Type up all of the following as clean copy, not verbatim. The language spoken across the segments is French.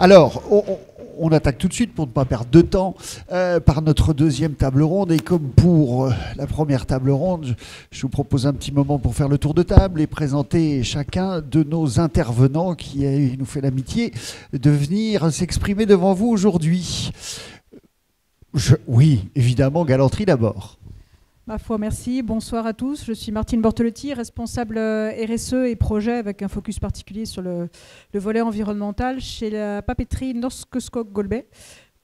Alors, on attaque tout de suite pour ne pas perdre de temps par notre deuxième table ronde. Et comme pour la première table ronde, je vous propose un petit moment pour faire le tour de table et présenter chacun de nos intervenants qui nous fait l'amitié de venir s'exprimer devant vous aujourd'hui. Oui, évidemment, galanterie d'abord. Ma foi, merci. Bonsoir à tous. Je suis Martine Bortolotti, responsable RSE et projet avec un focus particulier sur le volet environnemental chez la papeterie Norske Skog Golbey.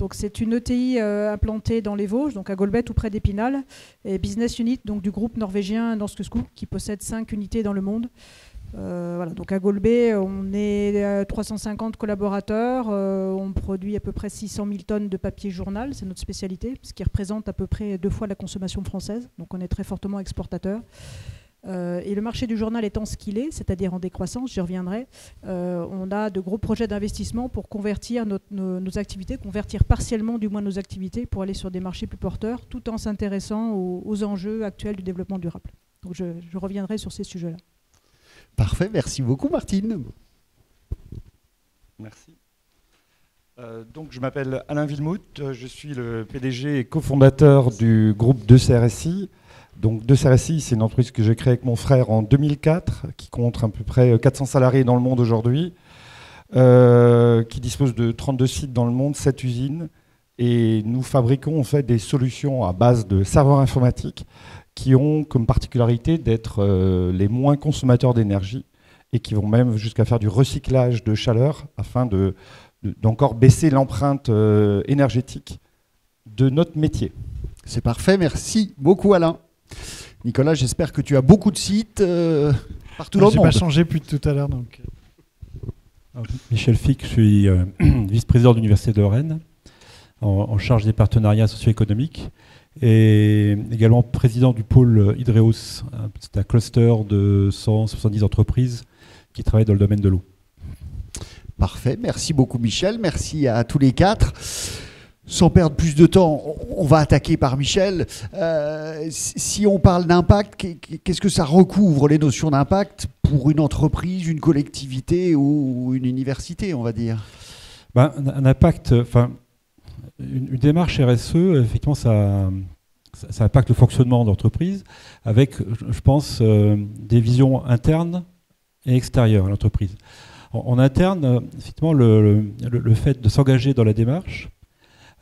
Donc c'est une ETI implantée dans les Vosges, donc à Golbey, tout près d'Épinal, et business unit donc du groupe norvégien Norske Skog qui possède 5 unités dans le monde. Voilà, donc à Golbey, on est 350 collaborateurs, on produit à peu près 600 000 tonnes de papier journal, c'est notre spécialité, ce qui représente à peu près 2 fois la consommation française, donc on est très fortement exportateur. Et le marché du journal étant ce qu'il est, c'est-à-dire en décroissance, j'y reviendrai, on a de gros projets d'investissement pour convertir nos activités, convertir partiellement du moins nos activités pour aller sur des marchés plus porteurs, tout en s'intéressant aux enjeux actuels du développement durable. Donc je reviendrai sur ces sujets-là. Parfait, merci beaucoup Martine. Merci. Donc je m'appelle Alain Wilmout, je suis le PDG et cofondateur du groupe 2CRSI. Donc 2CRSI, c'est une entreprise que j'ai créée avec mon frère en 2004, qui compte à peu près 400 salariés dans le monde aujourd'hui, qui dispose de 32 sites dans le monde, 7 usines. Et nous fabriquons en fait des solutions à base de serveurs informatiques qui ont comme particularité d'être les moins consommateurs d'énergie et qui vont même jusqu'à faire du recyclage de chaleur afin d'encore baisser l'empreinte énergétique de notre métier. C'est parfait, merci beaucoup Alain. Nicolas, j'espère que tu as beaucoup de sites partout dans le monde. Je n'ai pas changé depuis tout à l'heure. Donc. Michel Fick, je suis vice-président de l'Université de Rennes, en charge des partenariats socio-économiques. Et également président du pôle Hydreos. C'est un cluster de 170 entreprises qui travaillent dans le domaine de l'eau. Parfait, merci beaucoup Michel, merci à tous les quatre. Sans perdre plus de temps, on va attaquer par Michel. Si on parle d'impact, qu'est-ce que ça recouvre les notions d'impact pour une entreprise, une collectivité ou une université, on va dire ? Un impact... Une démarche RSE, effectivement, ça impacte le fonctionnement d'entreprise avec, je pense, des visions internes et extérieures à l'entreprise. En interne, effectivement, le fait de s'engager dans la démarche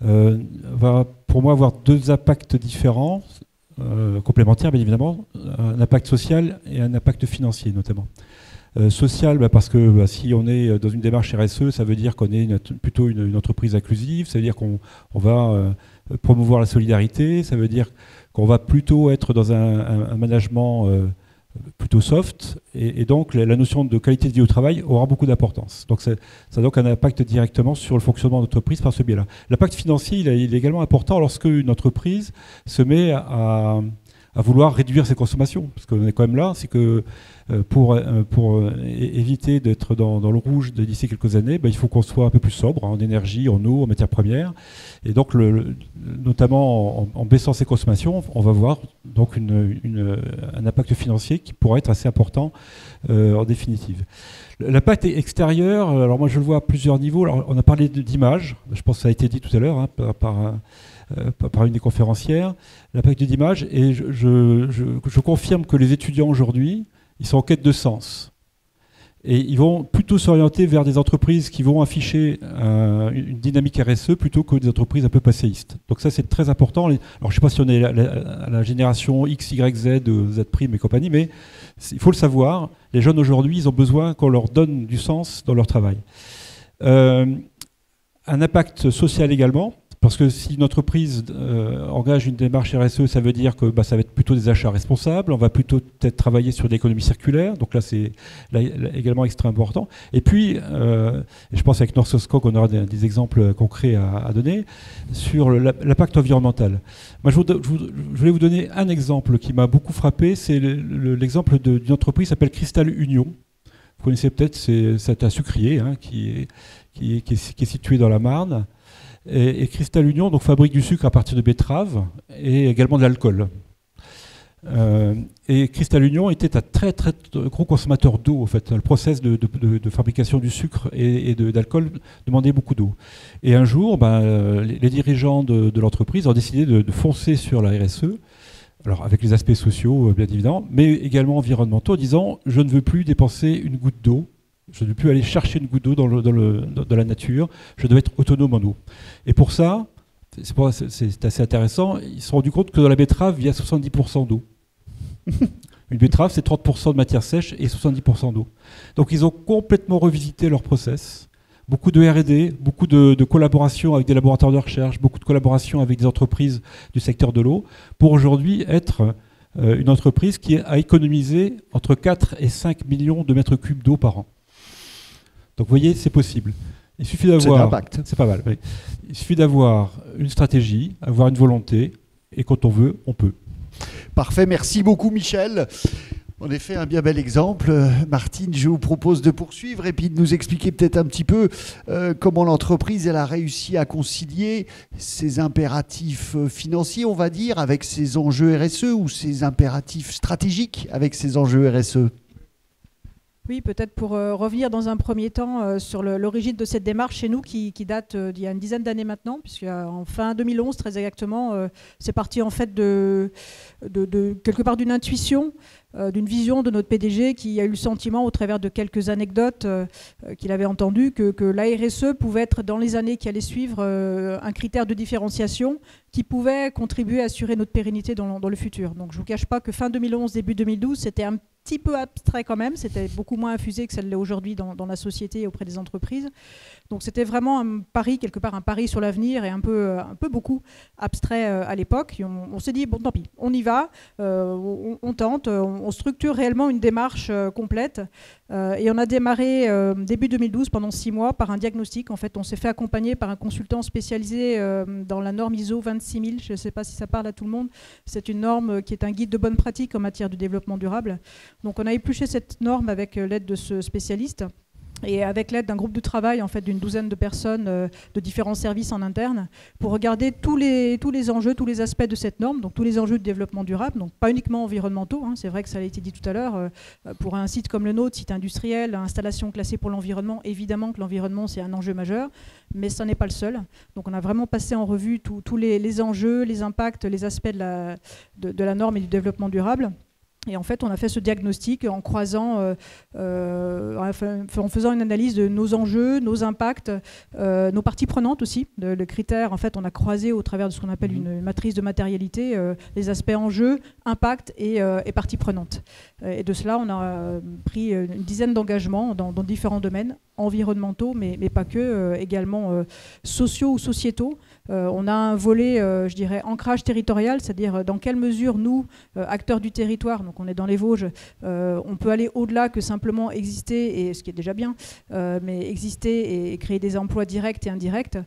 va, pour moi, avoir 2 impacts différents, complémentaires, bien évidemment, un impact social et un impact financier, notamment. Social, parce que si on est dans une démarche RSE, ça veut dire qu'on est plutôt une entreprise inclusive, ça veut dire qu'on va promouvoir la solidarité, ça veut dire qu'on va plutôt être dans un management plutôt soft, et donc la notion de qualité de vie au travail aura beaucoup d'importance. Donc ça a donc un impact directement sur le fonctionnement de l'entreprise par ce biais-là. L'impact financier, il est également important lorsque une entreprise se met à vouloir réduire ses consommations, parce qu'on est quand même là, c'est que pour éviter d'être dans le rouge d'ici quelques années, il faut qu'on soit un peu plus sobre en énergie, en eau, en matières premières. Et donc, notamment en baissant ses consommations, on va voir donc un impact financier qui pourrait être assez important en définitive. L'impact extérieur, alors moi je le vois à plusieurs niveaux. Alors, on a parlé d'image, je pense que ça a été dit tout à l'heure par une des conférencières, l'impact d'image, et je confirme que les étudiants aujourd'hui, ils sont en quête de sens. Et ils vont plutôt s'orienter vers des entreprises qui vont afficher une dynamique RSE plutôt que des entreprises un peu passéistes. Donc ça, c'est très important. Alors je ne sais pas si on est à la génération X, Y, Z, Z' et compagnie, mais il faut le savoir, les jeunes aujourd'hui, ils ont besoin qu'on leur donne du sens dans leur travail. Un impact social également. Parce que si une entreprise engage une démarche RSE, ça veut dire que ça va être plutôt des achats responsables, on va plutôt peut-être travailler sur l'économie circulaire, donc là c'est également extrêmement important. Et puis, je pense qu'avec Norske Skog, on aura des exemples concrets à donner, sur l'impact environnemental. Moi je voulais vous donner un exemple qui m'a beaucoup frappé, c'est l'exemple d'une entreprise qui s'appelle Cristal Union. Vous connaissez peut-être, c'est un sucrier qui est situé dans la Marne. Et Cristal Union donc, fabrique du sucre à partir de betteraves et également de l'alcool. Et Cristal Union était un très très gros consommateur d'eau. En fait, le process de fabrication du sucre et d'alcool demandait beaucoup d'eau. Et un jour, les dirigeants de l'entreprise ont décidé de foncer sur la RSE. Alors avec les aspects sociaux, bien évidemment, mais également environnementaux, en disant je ne veux plus dépenser une goutte d'eau, je ne veux plus aller chercher une goutte d'eau dans la nature, je dois être autonome en eau. Et pour ça, c'est assez intéressant, ils se sont rendus compte que dans la betterave, il y a 70% d'eau. Une betterave, c'est 30% de matière sèche et 70% d'eau. Donc ils ont complètement revisité leur process. Beaucoup de R&D, beaucoup de collaboration avec des laboratoires de recherche, beaucoup de collaboration avec des entreprises du secteur de l'eau, pour aujourd'hui être une entreprise qui a économisé entre 4 et 5 millions de mètres cubes d'eau par an. Donc vous voyez, c'est possible. Il suffit d'avoir... C'est l'impact. C'est pas mal, oui. Il suffit d'avoir une stratégie, avoir une volonté, et quand on veut, on peut. Parfait, merci beaucoup Michel. En effet, un bien bel exemple. Martine, je vous propose de poursuivre et puis de nous expliquer peut-être un petit peu comment l'entreprise elle a réussi à concilier ses impératifs financiers, on va dire, avec ses enjeux RSE ou ses impératifs stratégiques avec ses enjeux RSE. Oui, peut-être pour revenir dans un premier temps sur l'origine de cette démarche chez nous qui date d'il y a une dizaine d'années maintenant, puisqu'en fin 2011, très exactement, c'est parti en fait de quelque part d'une intuition, d'une vision de notre PDG qui a eu le sentiment, au travers de quelques anecdotes qu'il avait entendues, que la RSE pouvait être, dans les années qui allaient suivre, un critère de différenciation qui pouvait contribuer à assurer notre pérennité dans le futur. Donc je ne vous cache pas que fin 2011, début 2012, c'était un petit peu abstrait quand même, c'était beaucoup moins infusé que ça l'est aujourd'hui dans la société et auprès des entreprises. Donc c'était vraiment un pari, quelque part un pari sur l'avenir et un peu beaucoup abstrait à l'époque. On s'est dit, bon tant pis, on y va, on tente, on structure réellement une démarche complète. Et on a démarré début 2012 pendant 6 mois par un diagnostic. En fait, on s'est fait accompagner par un consultant spécialisé dans la norme ISO 26000. Je ne sais pas si ça parle à tout le monde. C'est une norme qui est un guide de bonne pratique en matière de développement durable. Donc on a épluché cette norme avec l'aide de ce spécialiste. Et avec l'aide d'un groupe de travail en fait, d'une douzaine de personnes de différents services en interne pour regarder tous les enjeux, tous les aspects de cette norme, donc tous les enjeux de développement durable, donc pas uniquement environnementaux, hein, c'est vrai que ça a été dit tout à l'heure, pour un site comme le nôtre, site industriel, installation classée pour l'environnement, évidemment que l'environnement c'est un enjeu majeur, mais ça n'est pas le seul. Donc on a vraiment passé en revue tous les enjeux, les impacts, les aspects de la norme et du développement durable. Et en fait, on a fait ce diagnostic en croisant, en faisant une analyse de nos enjeux, nos impacts, nos parties prenantes aussi. Le critère, en fait, on a croisé au travers de ce qu'on appelle une matrice de matérialité, les aspects enjeux, impacts et parties prenantes. Et de cela, on a pris une dizaine d'engagements dans différents domaines, environnementaux, mais pas que, également sociaux ou sociétaux. On a un volet, je dirais, ancrage territorial, c'est-à-dire dans quelle mesure nous, acteurs du territoire, donc on est dans les Vosges, on peut aller au-delà que simplement exister, et ce qui est déjà bien, mais exister et créer des emplois directs et indirects.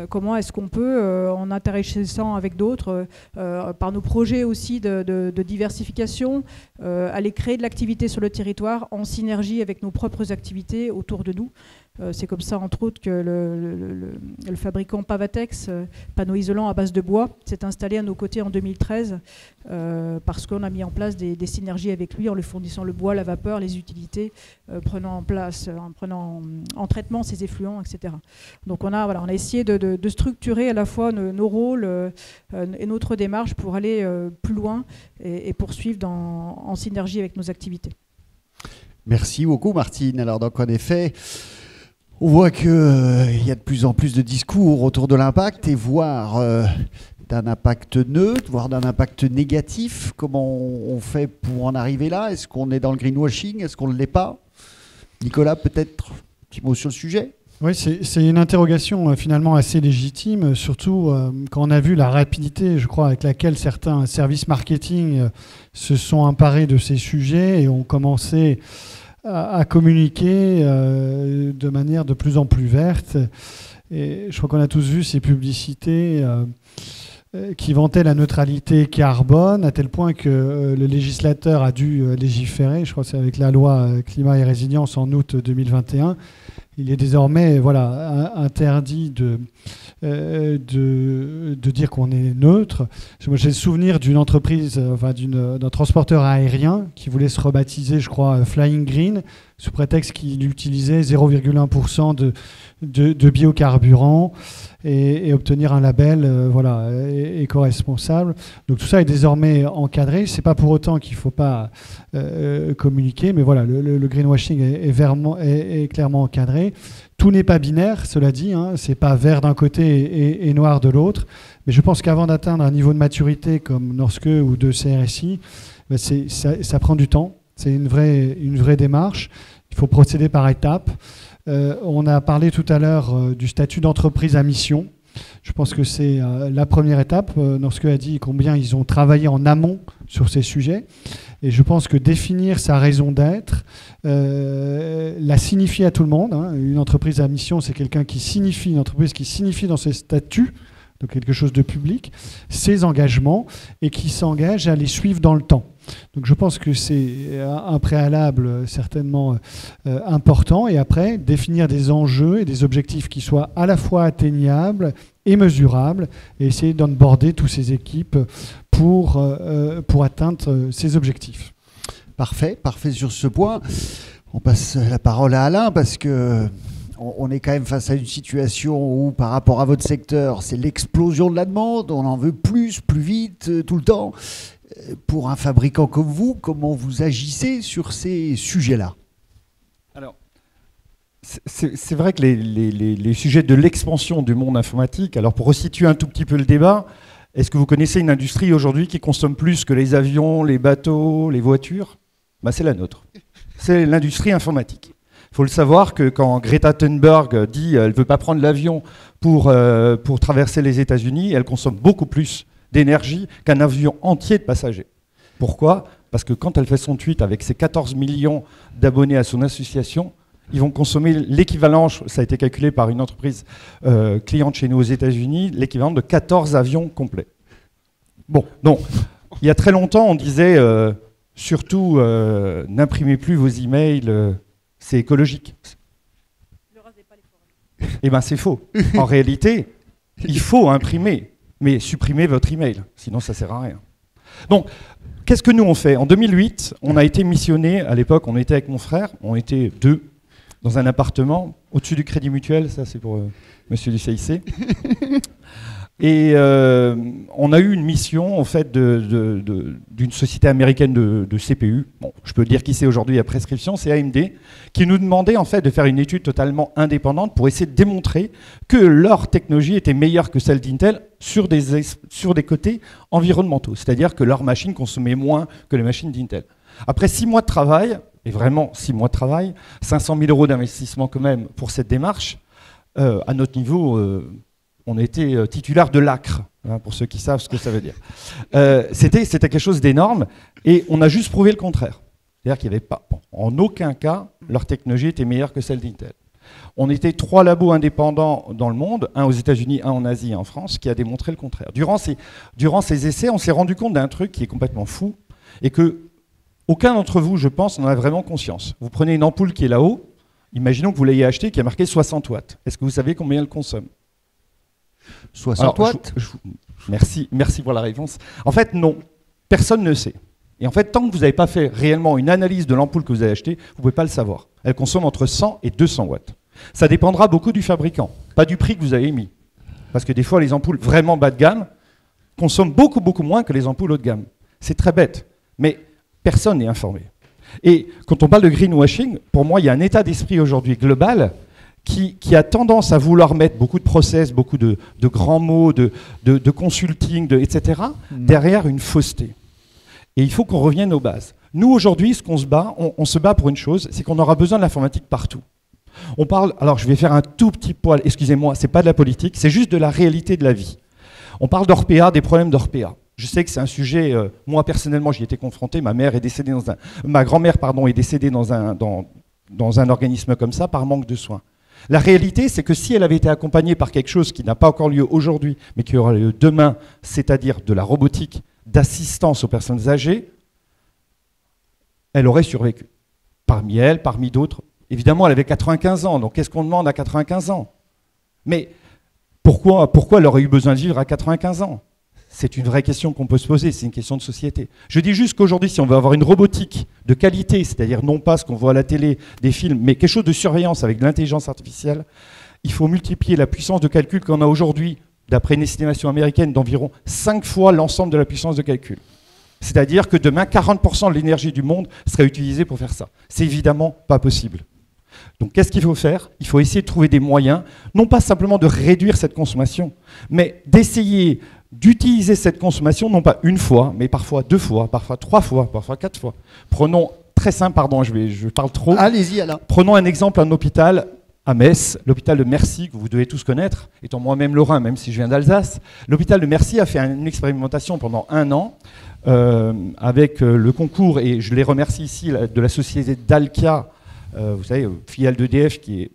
Comment est-ce qu'on peut, en interagissant avec d'autres, par nos projets aussi de diversification, aller créer de l'activité sur le territoire en synergie avec nos propres activités autour de nous. C'est comme ça, entre autres, que le fabricant Pavatex, panneau isolant à base de bois, s'est installé à nos côtés en 2013 parce qu'on a mis en place des synergies avec lui en lui fournissant le bois, la vapeur, les utilités, prenant en traitement ses effluents, etc. Donc on a essayé de structurer à la fois nos rôles et notre démarche pour aller plus loin et poursuivre en synergie avec nos activités. Merci beaucoup Martine. Alors donc en effet, on voit qu'il y a de plus en plus de discours autour de l'impact et voire d'un impact neutre, voire d'un impact négatif. Comment on fait pour en arriver là? Est-ce qu'on est dans le greenwashing? Est-ce qu'on ne l'est pas? Nicolas, peut-être un petit mot sur le sujet? Oui, c'est une interrogation finalement assez légitime, surtout quand on a vu la rapidité, je crois, avec laquelle certains services marketing se sont emparés de ces sujets et ont commencé à communiquer de manière de plus en plus verte. Et je crois qu'on a tous vu ces publicités qui vantaient la neutralité carbone, à tel point que le législateur a dû légiférer, je crois que c'est avec la loi climat et résilience en août 2021, il est désormais interdit de dire qu'on est neutre. Moi, j'ai le souvenir d'une entreprise, d'un transporteur aérien qui voulait se rebaptiser, je crois, Flying Green, sous prétexte qu'il utilisait 0,1% de biocarburant et obtenir un label éco-responsable. Donc tout ça est désormais encadré. C'est pas pour autant qu'il ne faut pas communiquer, mais voilà, le greenwashing est clairement encadré. Tout n'est pas binaire, cela dit, hein, c'est pas vert d'un côté et noir de l'autre. Mais je pense qu'avant d'atteindre un niveau de maturité comme Norske ou de CRSI, ça prend du temps. C'est une vraie démarche. Il faut procéder par étapes. On a parlé tout à l'heure du statut d'entreprise à mission. Je pense que c'est la première étape. Norske a dit combien ils ont travaillé en amont sur ces sujets. Et je pense que définir sa raison d'être, la signifier à tout le monde. Hein. Une entreprise à mission, c'est quelqu'un qui signifie, une entreprise qui signifie dans ses statuts, donc quelque chose de public, ses engagements, et qui s'engage à les suivre dans le temps. Donc je pense que c'est un préalable certainement important. Et après, définir des enjeux et des objectifs qui soient à la fois atteignables et mesurables, et essayer d'onboarder toutes ces équipes pour atteindre ces objectifs. Parfait sur ce point. On passe la parole à Alain parce que on est quand même face à une situation où, par rapport à votre secteur, c'est l'explosion de la demande, on en veut plus vite, tout le temps. Pour un fabricant comme vous, comment vous agissez sur ces sujets-là? Alors, c'est vrai que les sujets de l'expansion du monde informatique, alors pour resituer un tout petit peu le débat, est-ce que vous connaissez une industrie aujourd'hui qui consomme plus que les avions, les bateaux, les voitures? C'est la nôtre. C'est l'industrie informatique. Il faut le savoir que quand Greta Thunberg dit qu'elle ne veut pas prendre l'avion pour traverser les États-Unis, elle consomme beaucoup plus d'énergie qu'un avion entier de passagers. Pourquoi? Parce que quand elle fait son tweet avec ses 14 millions d'abonnés à son association, ils vont consommer l'équivalent, ça a été calculé par une entreprise cliente chez nous aux États-Unis, l'équivalent de 14 avions complets. Bon, donc, il y a très longtemps, on disait surtout n'imprimez plus vos emails, c'est écologique. Ne rasez pas les forêts. Eh bien, c'est faux. En réalité, il faut imprimer. Mais supprimez votre email, sinon ça ne sert à rien. Donc, qu'est-ce que nous on fait? En 2008, on a été missionné, à l'époque on était avec mon frère, on était 2 dans un appartement au-dessus du Crédit Mutuel, ça c'est pour monsieur du CIC. Et on a eu une mission en fait d'une société américaine de CPU. Bon, je peux dire qui c'est aujourd'hui à prescription, c'est AMD, qui nous demandait en fait de faire une étude totalement indépendante pour essayer de démontrer que leur technologie était meilleure que celle d'Intel sur des côtés environnementaux. C'est-à-dire que leurs machines consommaient moins que les machines d'Intel. Après 6 mois de travail, et vraiment 6 mois de travail, 500 000 € d'investissement quand même pour cette démarche, à notre niveau... on était titulaire de l'ACRE, hein, pour ceux qui savent ce que ça veut dire. C'était quelque chose d'énorme, et on a juste prouvé le contraire. C'est-à-dire qu'il n'y avait pas, en aucun cas, leur technologie était meilleure que celle d'Intel. On était 3 labos indépendants dans le monde, un aux États-Unis, un en Asie et en France, qui a démontré le contraire. Durant ces essais, on s'est rendu compte d'un truc qui est complètement fou, et que aucun d'entre vous, je pense, n'en a vraiment conscience. Vous prenez une ampoule qui est là-haut, imaginons que vous l'ayez achetée, qui a marqué 60 watts. Est-ce que vous savez combien elle consomme? 60 watts. Merci pour la réponse. En fait, non. Personne ne sait. Et en fait, tant que vous n'avez pas fait réellement une analyse de l'ampoule que vous avez achetée, vous ne pouvez pas le savoir. Elle consomme entre 100 et 200 watts. Ça dépendra beaucoup du fabricant, pas du prix que vous avez mis. Parce que des fois, les ampoules vraiment bas de gamme consomment beaucoup, beaucoup moins que les ampoules haut de gamme. C'est très bête, mais personne n'est informé. Et quand on parle de greenwashing, pour moi, il y a un état d'esprit aujourd'hui global qui a tendance à vouloir mettre beaucoup de process, beaucoup de grands mots, de consulting, etc., derrière une fausseté. Et il faut qu'on revienne aux bases. Nous, aujourd'hui, ce qu'on se bat, on se bat pour une chose, c'est qu'on aura besoin de l'informatique partout. On parle, alors je vais faire un tout petit poil, excusez-moi, c'est pas de la politique, c'est juste de la réalité de la vie. On parle d'Orpea, des problèmes d'Orpea. Je sais que c'est un sujet, moi personnellement j'y étais confronté, ma grand-mère est décédée dans un organisme comme ça par manque de soins. La réalité, c'est que si elle avait été accompagnée par quelque chose qui n'a pas encore lieu aujourd'hui, mais qui aura lieu demain, c'est-à-dire de la robotique d'assistance aux personnes âgées, elle aurait survécu. Parmi elles, parmi d'autres, Évidemment, elle avait 95 ans, donc qu'est-ce qu'on demande à 95 ans? Mais pourquoi elle aurait eu besoin de vivre à 95 ans? C'est une vraie question qu'on peut se poser, c'est une question de société. Je dis juste qu'aujourd'hui, si on veut avoir une robotique de qualité, c'est-à-dire non pas ce qu'on voit à la télé, des films, mais quelque chose de surveillance avec de l'intelligence artificielle, il faut multiplier la puissance de calcul qu'on a aujourd'hui, d'après une estimation américaine, d'environ 5 fois l'ensemble de la puissance de calcul. C'est-à-dire que demain, 40% de l'énergie du monde serait utilisée pour faire ça. C'est évidemment pas possible. Donc qu'est-ce qu'il faut faire? Il faut essayer de trouver des moyens, non pas simplement de réduire cette consommation, mais d'essayer d'utiliser cette consommation, non pas une fois, mais parfois 2 fois, parfois 3 fois, parfois 4 fois. Prenons, très simple, pardon, je parle trop. Allez-y, Alain. Prenons un exemple, un hôpital à Metz, l'hôpital de Mercy, que vous devez tous connaître, étant moi-même lorrain, même si je viens d'Alsace. L'hôpital de Mercy a fait une expérimentation pendant 1 an, avec le concours, et je les remercie ici, de la société Dalkia, vous savez, filiale d'EDF, qui est...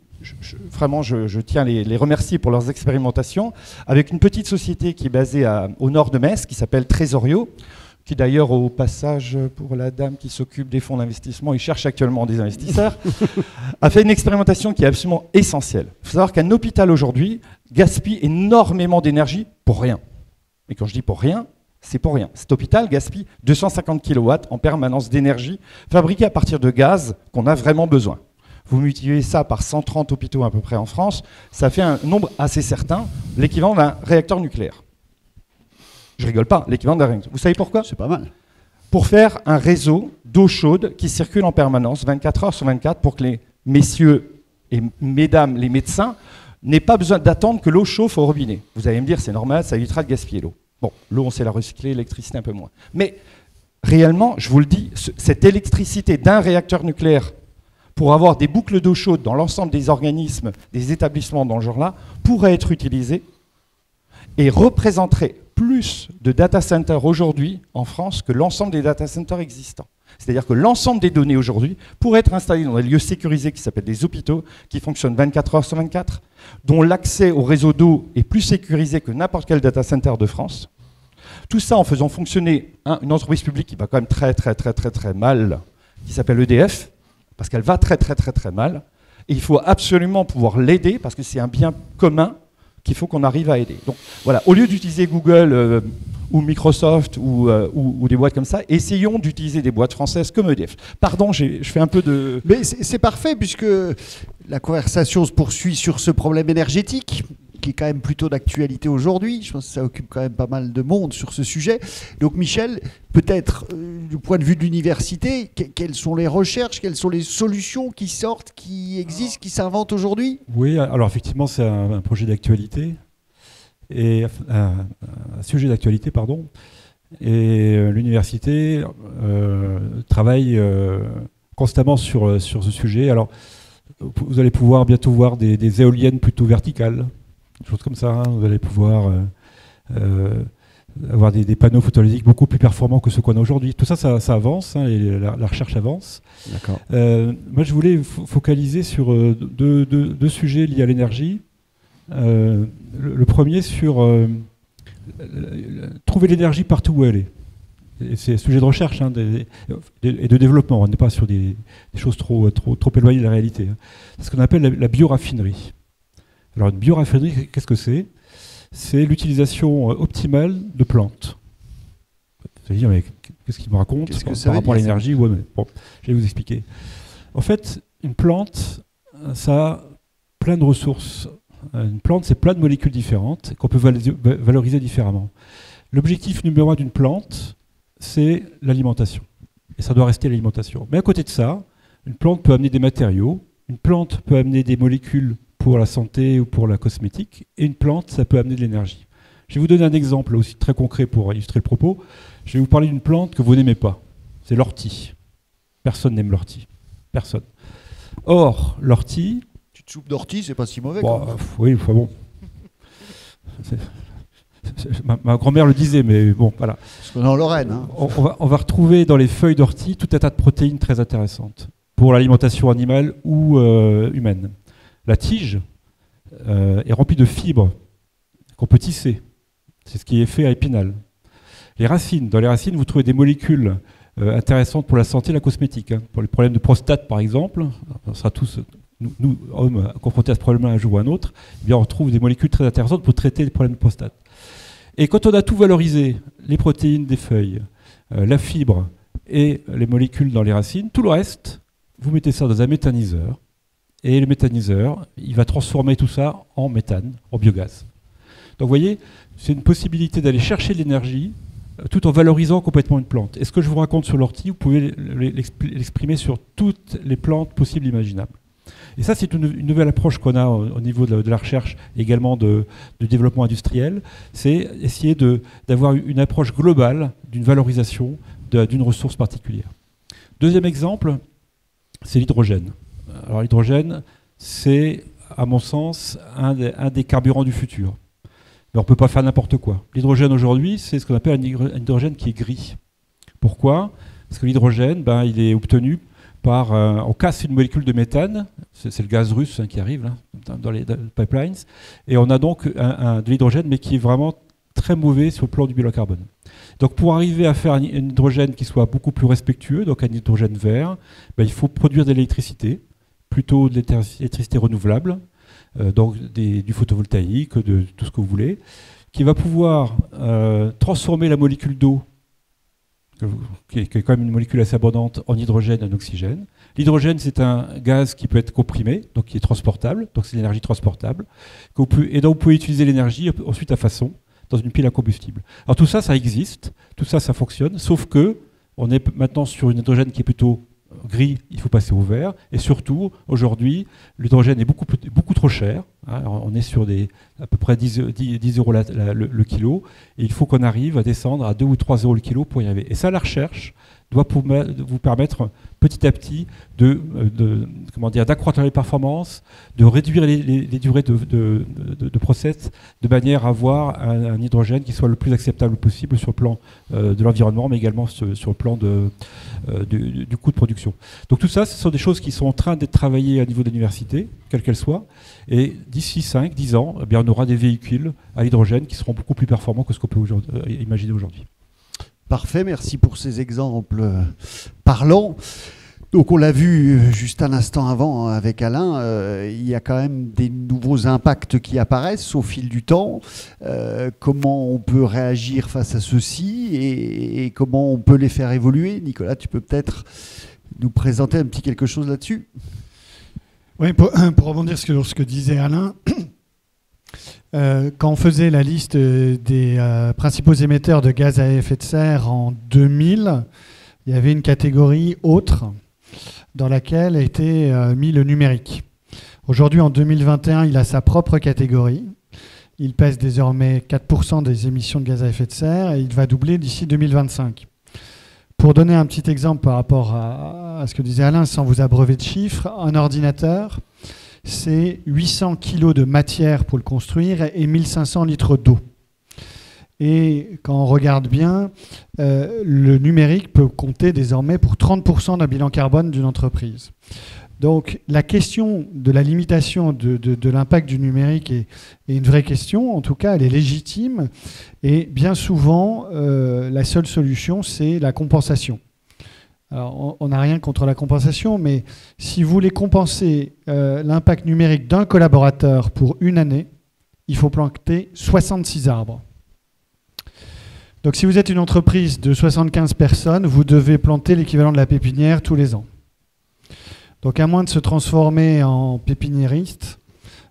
Vraiment, je tiens à les remercier pour leurs expérimentations, avec une petite société qui est basée au nord de Metz, qui s'appelle Trésorio, qui d'ailleurs, au passage, pour la dame qui s'occupe des fonds d'investissement, il cherche actuellement des investisseurs, a fait une expérimentation qui est absolument essentielle. Il faut savoir qu'un hôpital aujourd'hui gaspille énormément d'énergie pour rien. Et quand je dis pour rien, c'est pour rien. Cet hôpital gaspille 250 kW en permanence d'énergie fabriquée à partir de gaz qu'on a vraiment besoin. Vous multipliez ça par 130 hôpitaux à peu près en France, ça fait un nombre assez certain, l'équivalent d'un réacteur nucléaire. Je rigole pas, l'équivalent d'un réacteur. Vous savez pourquoi? C'est pas mal. Pour faire un réseau d'eau chaude qui circule en permanence, 24 heures sur 24, pour que les messieurs et mesdames, les médecins, n'aient pas besoin d'attendre que l'eau chauffe au robinet. Vous allez me dire, c'est normal, ça évitera de gaspiller l'eau. Bon, l'eau, on sait la recycler, l'électricité un peu moins. Mais réellement, je vous le dis, cette électricité d'un réacteur nucléaire, pour avoir des boucles d'eau chaude dans l'ensemble des organismes, des établissements dans ce genre-là, pourrait être utilisée et représenterait plus de data centers aujourd'hui en France que l'ensemble des data centers existants. C'est-à-dire que l'ensemble des données aujourd'hui pourraient être installées dans des lieux sécurisés qui s'appellent des hôpitaux, qui fonctionnent 24 heures sur 24, dont l'accès au réseau d'eau est plus sécurisé que n'importe quel data center de France. Tout ça en faisant fonctionner une entreprise publique qui va quand même très mal, qui s'appelle EDF, parce qu'elle va très mal, et il faut absolument pouvoir l'aider, parce que c'est un bien commun qu'il faut qu'on arrive à aider. Donc voilà, au lieu d'utiliser Google ou Microsoft ou des boîtes comme ça, essayons d'utiliser des boîtes françaises comme EDF. Pardon, je fais un peu de... Mais c'est parfait, puisque la conversation se poursuit sur ce problème énergétique, qui est quand même plutôt d'actualité aujourd'hui. Je pense que ça occupe quand même pas mal de monde sur ce sujet. Donc Michel, peut-être du point de vue de l'université, quelles sont les recherches, quelles sont les solutions qui sortent, qui existent, qui s'inventent aujourd'hui? Oui, alors effectivement c'est un projet d'actualité, et un sujet d'actualité, pardon. Et l'université travaille constamment sur ce sujet. Alors vous allez pouvoir bientôt voir des éoliennes plutôt verticales, des choses comme ça, hein. Vous allez pouvoir avoir des panneaux photovoltaïques beaucoup plus performants que ceux qu'on a aujourd'hui. Tout ça, ça avance, hein, et la recherche avance. D'accord. Moi, je voulais focaliser sur deux sujets liés à l'énergie. Le premier sur trouver l'énergie partout où elle est. C'est un sujet de recherche, hein, et de développement. On n'est pas sur des choses trop éloignées de la réalité, hein. C'est ce qu'on appelle la bioraffinerie. Alors une bioraffinerie, qu'est-ce que c'est? C'est l'utilisation optimale de plantes. Vous allez dire, mais qu'est-ce qu'il me raconte par rapport à l'énergie? Ouais, bon, je vais vous expliquer. En fait, une plante, ça a plein de ressources. Une plante, c'est plein de molécules différentes qu'on peut valoriser différemment. L'objectif numéro 1 d'une plante, c'est l'alimentation. Et ça doit rester l'alimentation. Mais à côté de ça, une plante peut amener des matériaux, une plante peut amener des molécules pour la santé ou pour la cosmétique, et une plante, ça peut amener de l'énergie. Je vais vous donner un exemple aussi très concret pour illustrer le propos. Je vais vous parler d'une plante que vous n'aimez pas. C'est l'ortie. Personne n'aime l'ortie. Personne. Or, l'ortie... Petite soupe d'ortie, c'est pas si mauvais. Bon, oui, enfin bon. Ma grand-mère le disait, mais bon, voilà. Parce qu'on est en Lorraine. Hein. On va retrouver dans les feuilles d'ortie tout un tas de protéines très intéressantes pour l'alimentation animale ou humaine. La tige est remplie de fibres qu'on peut tisser. C'est ce qui est fait à Épinal. Les racines, dans les racines, vous trouvez des molécules intéressantes pour la santé et la cosmétique. Hein. Pour les problèmes de prostate, par exemple, on sera tous, nous hommes, confrontés à ce problème-là un jour ou un autre, eh bien, on retrouve des molécules très intéressantes pour traiter les problèmes de prostate. Et quand on a tout valorisé, les protéines des feuilles, la fibre et les molécules dans les racines, tout le reste, vous mettez ça dans un méthaniseur, et le méthaniseur, il va transformer tout ça en méthane, en biogaz. Donc vous voyez, c'est une possibilité d'aller chercher de l'énergie tout en valorisant complètement une plante. Et ce que je vous raconte sur l'ortie, vous pouvez l'exprimer sur toutes les plantes possibles et imaginables. Et ça, c'est une nouvelle approche qu'on a au niveau de la recherche et également du développement industriel. C'est essayer d'avoir une approche globale d'une valorisation d'une ressource particulière. Deuxième exemple, c'est l'hydrogène. Alors l'hydrogène, c'est, à mon sens, un des carburants du futur. Mais on ne peut pas faire n'importe quoi. L'hydrogène aujourd'hui, c'est ce qu'on appelle un hydrogène qui est gris. Pourquoi? Parce que l'hydrogène, il est obtenu par... on casse une molécule de méthane, c'est le gaz russe qui arrive là, dans les pipelines, et on a donc de l'hydrogène, mais qui est vraiment très mauvais sur le plan du bilan carbone. Donc pour arriver à faire un hydrogène qui soit beaucoup plus respectueux, donc un hydrogène vert, il faut produire de l'électricité, plutôt de l'électricité renouvelable, donc du photovoltaïque, de tout ce que vous voulez, qui va pouvoir transformer la molécule d'eau, qui est quand même une molécule assez abondante, en hydrogène et en oxygène. L'hydrogène, c'est un gaz qui peut être comprimé, donc qui est transportable, donc c'est l'énergie transportable, et donc vous pouvez utiliser l'énergie ensuite à façon dans une pile à combustible. Alors tout ça, ça existe, tout ça, ça fonctionne, sauf que on est maintenant sur une hydrogène qui est plutôt gris, il faut passer au vert, et surtout, aujourd'hui, l'hydrogène est beaucoup trop cher. Hein, on est sur à peu près 10 euros le kilo, et il faut qu'on arrive à descendre à 2 ou 3 euros le kilo pour y arriver. Et ça, la recherche doit vous permettre petit à petit d'accroître les performances, de réduire les durées de process, de manière à avoir un hydrogène qui soit le plus acceptable possible sur le plan de l'environnement, mais également sur le plan du coût de production. Donc tout ça, ce sont des choses qui sont en train d'être travaillées à niveau de l'université, quelle qu'elle soit, et d'ici 5-10 ans, on aura des véhicules à l'hydrogène qui seront beaucoup plus performants que ce qu'on peut imaginer aujourd'hui. Parfait, merci pour ces exemples parlants. Donc on l'a vu juste un instant avant avec Alain, il y a quand même des nouveaux impacts qui apparaissent au fil du temps. Comment on peut réagir face à ceux-ci et comment on peut les faire évoluer? Nicolas, tu peux peut-être nous présenter un petit quelque chose là-dessus? Oui, pour rebondir sur ce que disait Alain, quand on faisait la liste des principaux émetteurs de gaz à effet de serre en 2000, il y avait une catégorie autre dans laquelle était mis le numérique. Aujourd'hui, en 2021, il a sa propre catégorie. Il pèse désormais 4% des émissions de gaz à effet de serre et il va doubler d'ici 2025. Pour donner un petit exemple par rapport à ce que disait Alain, sans vous abreuver de chiffres, un ordinateur, c'est 800 kg de matière pour le construire et 1500 litres d'eau. Et quand on regarde bien, le numérique peut compter désormais pour 30% d'un bilan carbone d'une entreprise. Donc la question de la limitation de l'impact du numérique est une vraie question, en tout cas elle est légitime, et bien souvent la seule solution c'est la compensation. Alors, on n'a rien contre la compensation, mais si vous voulez compenser l'impact numérique d'un collaborateur pour une année, il faut planter 66 arbres. Donc si vous êtes une entreprise de 75 personnes, vous devez planter l'équivalent de la pépinière tous les ans. Donc à moins de se transformer en pépiniériste,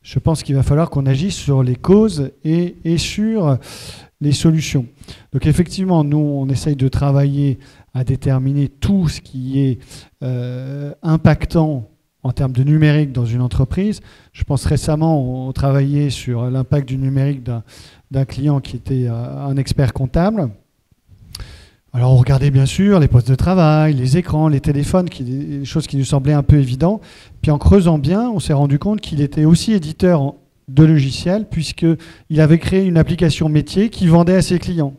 je pense qu'il va falloir qu'on agisse sur les causes et sur les solutions. Donc effectivement, nous, on essaye de travailler à déterminer tout ce qui est impactant en termes de numérique dans une entreprise. Je pense récemment, on travaillait sur l'impact du numérique d'un client qui était un expert comptable. Alors on regardait bien sûr les postes de travail, les écrans, les téléphones, des choses qui nous semblaient un peu évidentes. Puis en creusant bien, on s'est rendu compte qu'il était aussi éditeur de logiciels puisqu'il avait créé une application métier qui vendait à ses clients.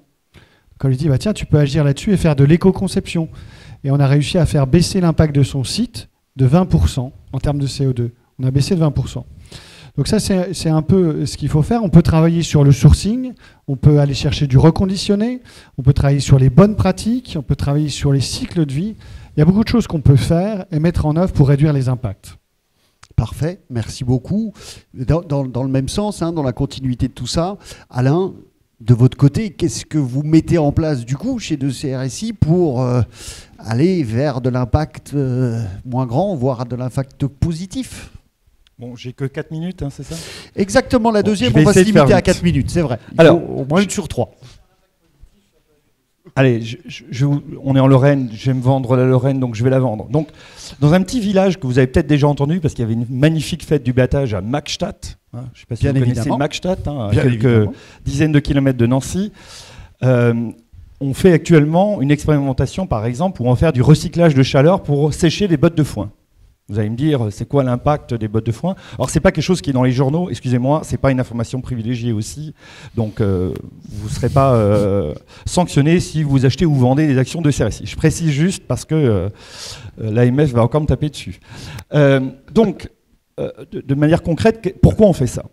Quand on lui dit tiens, tu peux agir là-dessus et faire de l'éco-conception. Et on a réussi à faire baisser l'impact de son site de 20% en termes de CO2. On a baissé de 20%. Donc ça, c'est un peu ce qu'il faut faire. On peut travailler sur le sourcing, on peut aller chercher du reconditionné, on peut travailler sur les bonnes pratiques, on peut travailler sur les cycles de vie. Il y a beaucoup de choses qu'on peut faire et mettre en œuvre pour réduire les impacts. Parfait, merci beaucoup. Dans le même sens, dans la continuité de tout ça, Alain, de votre côté, qu'est-ce que vous mettez en place du coup chez 2CRSI pour aller vers de l'impact moins grand, voire de l'impact positif? Bon, j'ai que 4 minutes, c'est ça? Exactement, la deuxième, je vais on va se essayer de limiter faire à 4 minutes, c'est vrai. Alors, au moins une sur 3. Allez, on est en Lorraine, je vais me vendre la Lorraine, donc je vais la vendre. Donc, dans un petit village que vous avez peut-être déjà entendu, parce qu'il y avait une magnifique fête du battage à Magstatt, je ne sais pas si Bien vous connaissez évidemment. Magstatt, à Bien quelques évidemment. dizaines de kilomètres de Nancy. On fait actuellement une expérimentation, par exemple, où on va faire du recyclage de chaleur pour sécher les bottes de foin. Vous allez me dire, c'est quoi l'impact des bottes de foin? Alors, c'est pas quelque chose qui est dans les journaux, excusez-moi, c'est pas une information privilégiée aussi. Donc, vous ne serez pas sanctionné si vous achetez ou vendez des actions de CRSI. Je précise juste parce que l'AMF va encore me taper dessus. Donc, de manière concrète, pourquoi on fait ça?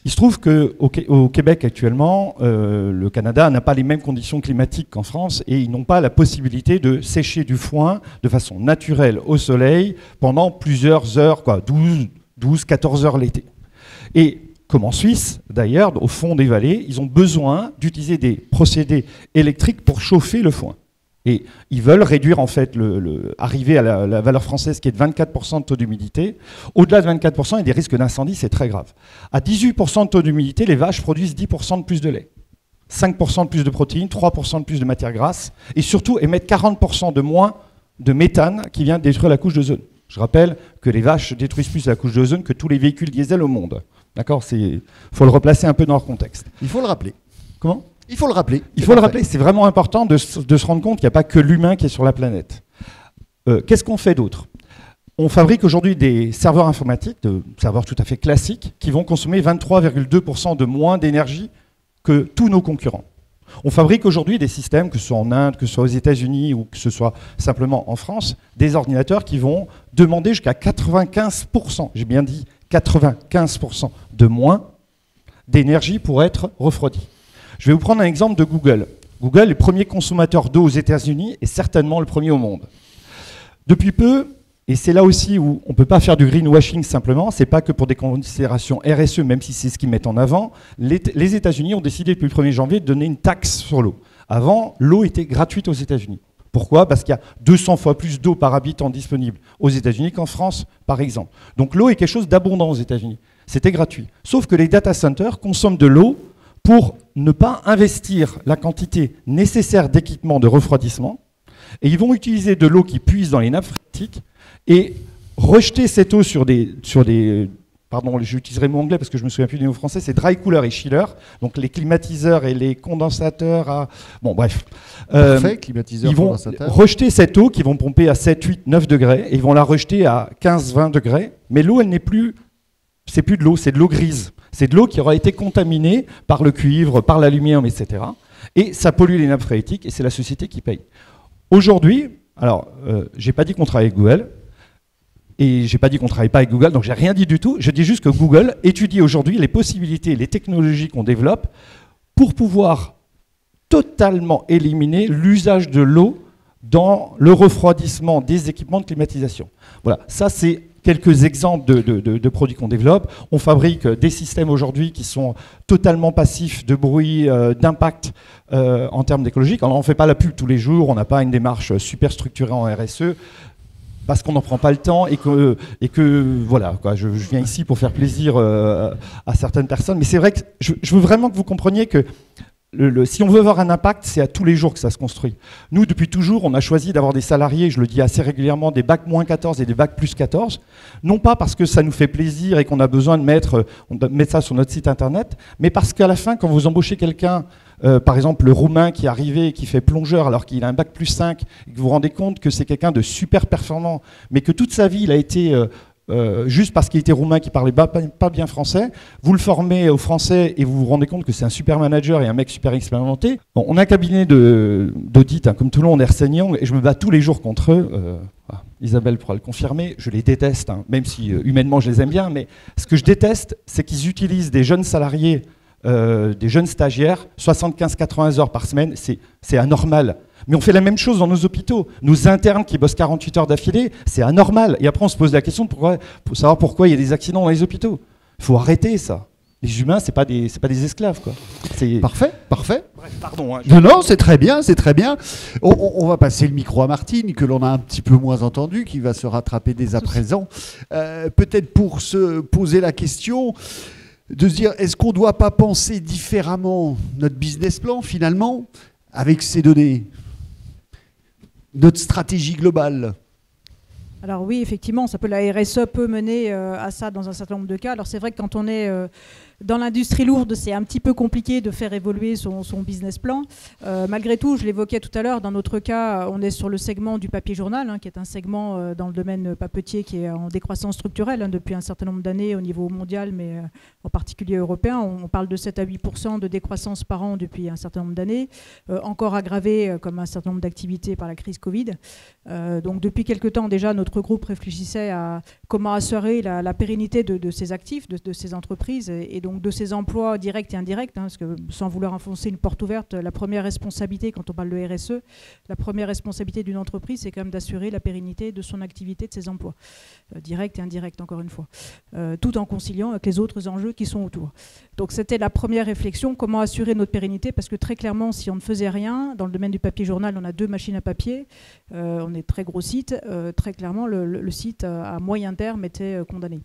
Il se trouve qu'au Québec actuellement, le Canada n'a pas les mêmes conditions climatiques qu'en France et ils n'ont pas la possibilité de sécher du foin de façon naturelle au soleil pendant plusieurs heures, 12, 14 heures l'été. Et comme en Suisse, d'ailleurs, au fond des vallées, ils ont besoin d'utiliser des procédés électriques pour chauffer le foin. Et ils veulent réduire, en fait, arriver à la valeur française qui est de 24% de taux d'humidité. Au-delà de 24%, il y a des risques d'incendie, c'est très grave. À 18% de taux d'humidité, les vaches produisent 10% de plus de lait, 5% de plus de protéines, 3% de plus de matières grasses, et surtout émettent 40% de moins de méthane qui vient détruire la couche d'ozone. Je rappelle que les vaches détruisent plus la couche d'ozone que tous les véhicules diesel au monde. D'accord ? Il faut le replacer un peu dans leur contexte. Il faut le rappeler. Comment ? Il faut le rappeler. Il faut le rappeler, c'est vraiment important de se rendre compte qu'il n'y a pas que l'humain qui est sur la planète. Qu'est-ce qu'on fait d'autre? On fabrique aujourd'hui des serveurs informatiques, des serveurs tout à fait classiques, qui vont consommer 23,2% de moins d'énergie que tous nos concurrents. On fabrique aujourd'hui des systèmes, que ce soit en Inde, que ce soit aux États-Unis ou que ce soit simplement en France, des ordinateurs qui vont demander jusqu'à 95%, j'ai bien dit 95% de moins d'énergie pour être refroidis. Je vais vous prendre un exemple de Google. Google est le premier consommateur d'eau aux États-Unis et certainement le premier au monde. Depuis peu, et c'est là aussi où on ne peut pas faire du greenwashing simplement, c'est pas que pour des considérations RSE, même si c'est ce qu'ils mettent en avant, les États-Unis ont décidé depuis le 1er janvier de donner une taxe sur l'eau. Avant, l'eau était gratuite aux États-Unis. Pourquoi? Parce qu'il y a 200 fois plus d'eau par habitant disponible aux États-Unis qu'en France, par exemple. Donc l'eau est quelque chose d'abondant aux États-Unis. C'était gratuit. Sauf que les data centers consomment de l'eau pour ne pas investir la quantité nécessaire d'équipements de refroidissement, et ils vont utiliser de l'eau qui puise dans les nappes phréatiques et rejeter cette eau sur des pardon, j'utiliserai mon anglais parce que je me souviens plus du mot français, c'est dry cooler et chiller, donc les climatiseurs et les condensateurs bon bref. Parfait, climatiseur, ils vont condensateur. rejeter cette eau qu'ils vont pomper à 7, 8, 9 degrés, et ils vont la rejeter à 15, 20 degrés, mais l'eau, elle n'est plus, c'est plus de l'eau, c'est de l'eau grise. C'est de l'eau qui aura été contaminée par le cuivre, par l'aluminium, etc. Et ça pollue les nappes phréatiques et c'est la société qui paye. Aujourd'hui, alors, j'ai pas dit qu'on travaille avec Google et j'ai pas dit qu'on travaille pas avec Google, donc j'ai rien dit du tout. Je dis juste que Google étudie aujourd'hui les possibilités, les technologies qu'on développe pour pouvoir totalement éliminer l'usage de l'eau dans le refroidissement des équipements de climatisation. Voilà, ça c'est quelques exemples de produits qu'on développe. On fabrique des systèmes aujourd'hui qui sont totalement passifs de bruit, d'impact en termes d'écologique. Alors on ne fait pas la pub tous les jours, on n'a pas une démarche super structurée en RSE, parce qu'on n'en prend pas le temps et que voilà, quoi, je viens ici pour faire plaisir à certaines personnes. Mais c'est vrai que je veux vraiment que vous compreniez que si on veut avoir un impact, c'est à tous les jours que ça se construit. Nous, depuis toujours, on a choisi d'avoir des salariés, je le dis assez régulièrement, des bacs moins 14 et des bacs plus 14, non pas parce que ça nous fait plaisir et qu'on a besoin de mettre ça sur notre site internet, mais parce qu'à la fin, quand vous embauchez quelqu'un, par exemple le Roumain qui est arrivé et qui fait plongeur alors qu'il a un bac plus 5, et que vous vous rendez compte que c'est quelqu'un de super performant, mais que toute sa vie, il a été... juste parce qu'il était roumain, qu'il parlait pas bien français, vous le formez au français et vous vous rendez compte que c'est un super manager et un mec super expérimenté. On a un cabinet d'audit, comme tout le monde, Ernst & Young, et je me bats tous les jours contre eux. Isabelle pourra le confirmer, je les déteste, hein, même si humainement je les aime bien, mais ce que je déteste, c'est qu'ils utilisent des jeunes salariés, des jeunes stagiaires, 75-80 heures par semaine, c'est anormal. Mais on fait la même chose dans nos hôpitaux. Nos internes qui bossent 48 heures d'affilée, c'est anormal. Et après, on se pose la question pour savoir pourquoi il y a des accidents dans les hôpitaux. Il faut arrêter ça. Les humains, c'est pas des esclaves, quoi. Parfait. Bref, pardon. Hein, non, c'est très bien, c'est très bien. On va passer le micro à Martine, que l'on a un petit peu moins entendu, qui va se rattraper dès à présent. Peut-être pour se poser la question de se dire, est-ce qu'on ne doit pas penser différemment notre business plan, finalement, avec ces données, notre stratégie globale? Alors oui, effectivement, la RSE peut mener à ça dans un certain nombre de cas. Alors c'est vrai que quand on est dans l'industrie lourde, c'est un petit peu compliqué de faire évoluer son business plan. Malgré tout, je l'évoquais tout à l'heure, dans notre cas, on est sur le segment du papier journal, hein, qui est un segment dans le domaine papetier qui est en décroissance structurelle depuis un certain nombre d'années au niveau mondial, mais en particulier européen. On parle de 7 à 8% de décroissance par an depuis un certain nombre d'années, encore aggravé comme un certain nombre d'activités par la crise Covid. Donc depuis quelque temps déjà, notre groupe réfléchissait à comment assurer la pérennité de ces actifs, de ces entreprises, et donc de ces emplois directs et indirects, hein, parce que sans vouloir enfoncer une porte ouverte, la première responsabilité, quand on parle de RSE, la première responsabilité d'une entreprise, c'est quand même d'assurer la pérennité de son activité, de ses emplois, directs et indirects, encore une fois, tout en conciliant avec les autres enjeux qui sont autour. Donc c'était la première réflexion, comment assurer notre pérennité, parce que très clairement, si on ne faisait rien, dans le domaine du papier journal, on a 2 machines à papier, on est très gros site, très clairement, le site à moyen terme était condamné.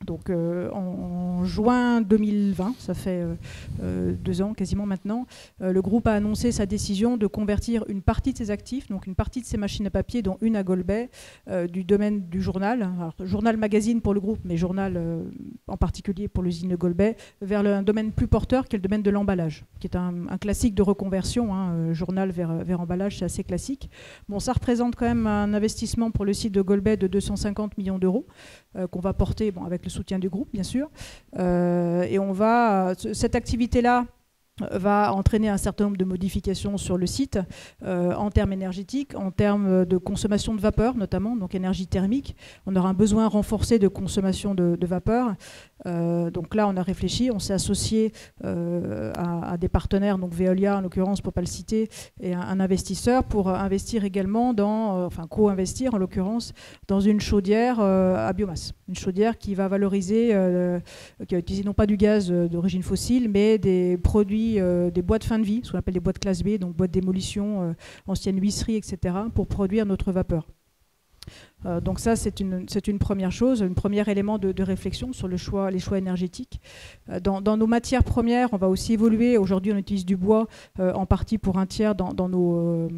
Donc en juin 2020, ça fait 2 ans quasiment maintenant, le groupe a annoncé sa décision de convertir une partie de ses actifs, donc une partie de ses machines à papier, dont une à Golbey, du domaine du journal, alors, journal magazine pour le groupe, mais journal en particulier pour l'usine de Golbey, vers un domaine plus porteur qui est le domaine de l'emballage, qui est un classique de reconversion, hein, journal vers emballage, c'est assez classique. Bon, ça représente quand même un investissement pour le site de Golbey de 250 millions d'euros, qu'on va porter avec le soutien du groupe, bien sûr. Et cette activité-là va entraîner un certain nombre de modifications sur le site en termes énergétiques, en termes de consommation de vapeur notamment, donc énergie thermique. On aura un besoin renforcé de consommation de vapeur. Donc là, on a réfléchi, on s'est associé à des partenaires, donc Veolia en l'occurrence pour ne pas le citer, et un investisseur pour investir également co-investir en l'occurrence dans une chaudière à biomasse. Une chaudière qui va valoriser, qui va utiliser non pas du gaz d'origine fossile, mais des produits, des boîtes fin de vie, ce qu'on appelle des boîtes classe B, donc boîtes d'émolition, anciennes huisseries, etc., pour produire notre vapeur. Donc ça, c'est une première chose, un premier élément de réflexion sur les choix énergétiques. Dans nos matières premières, on va aussi évoluer. Aujourd'hui, on utilise du bois en partie pour un tiers dans nos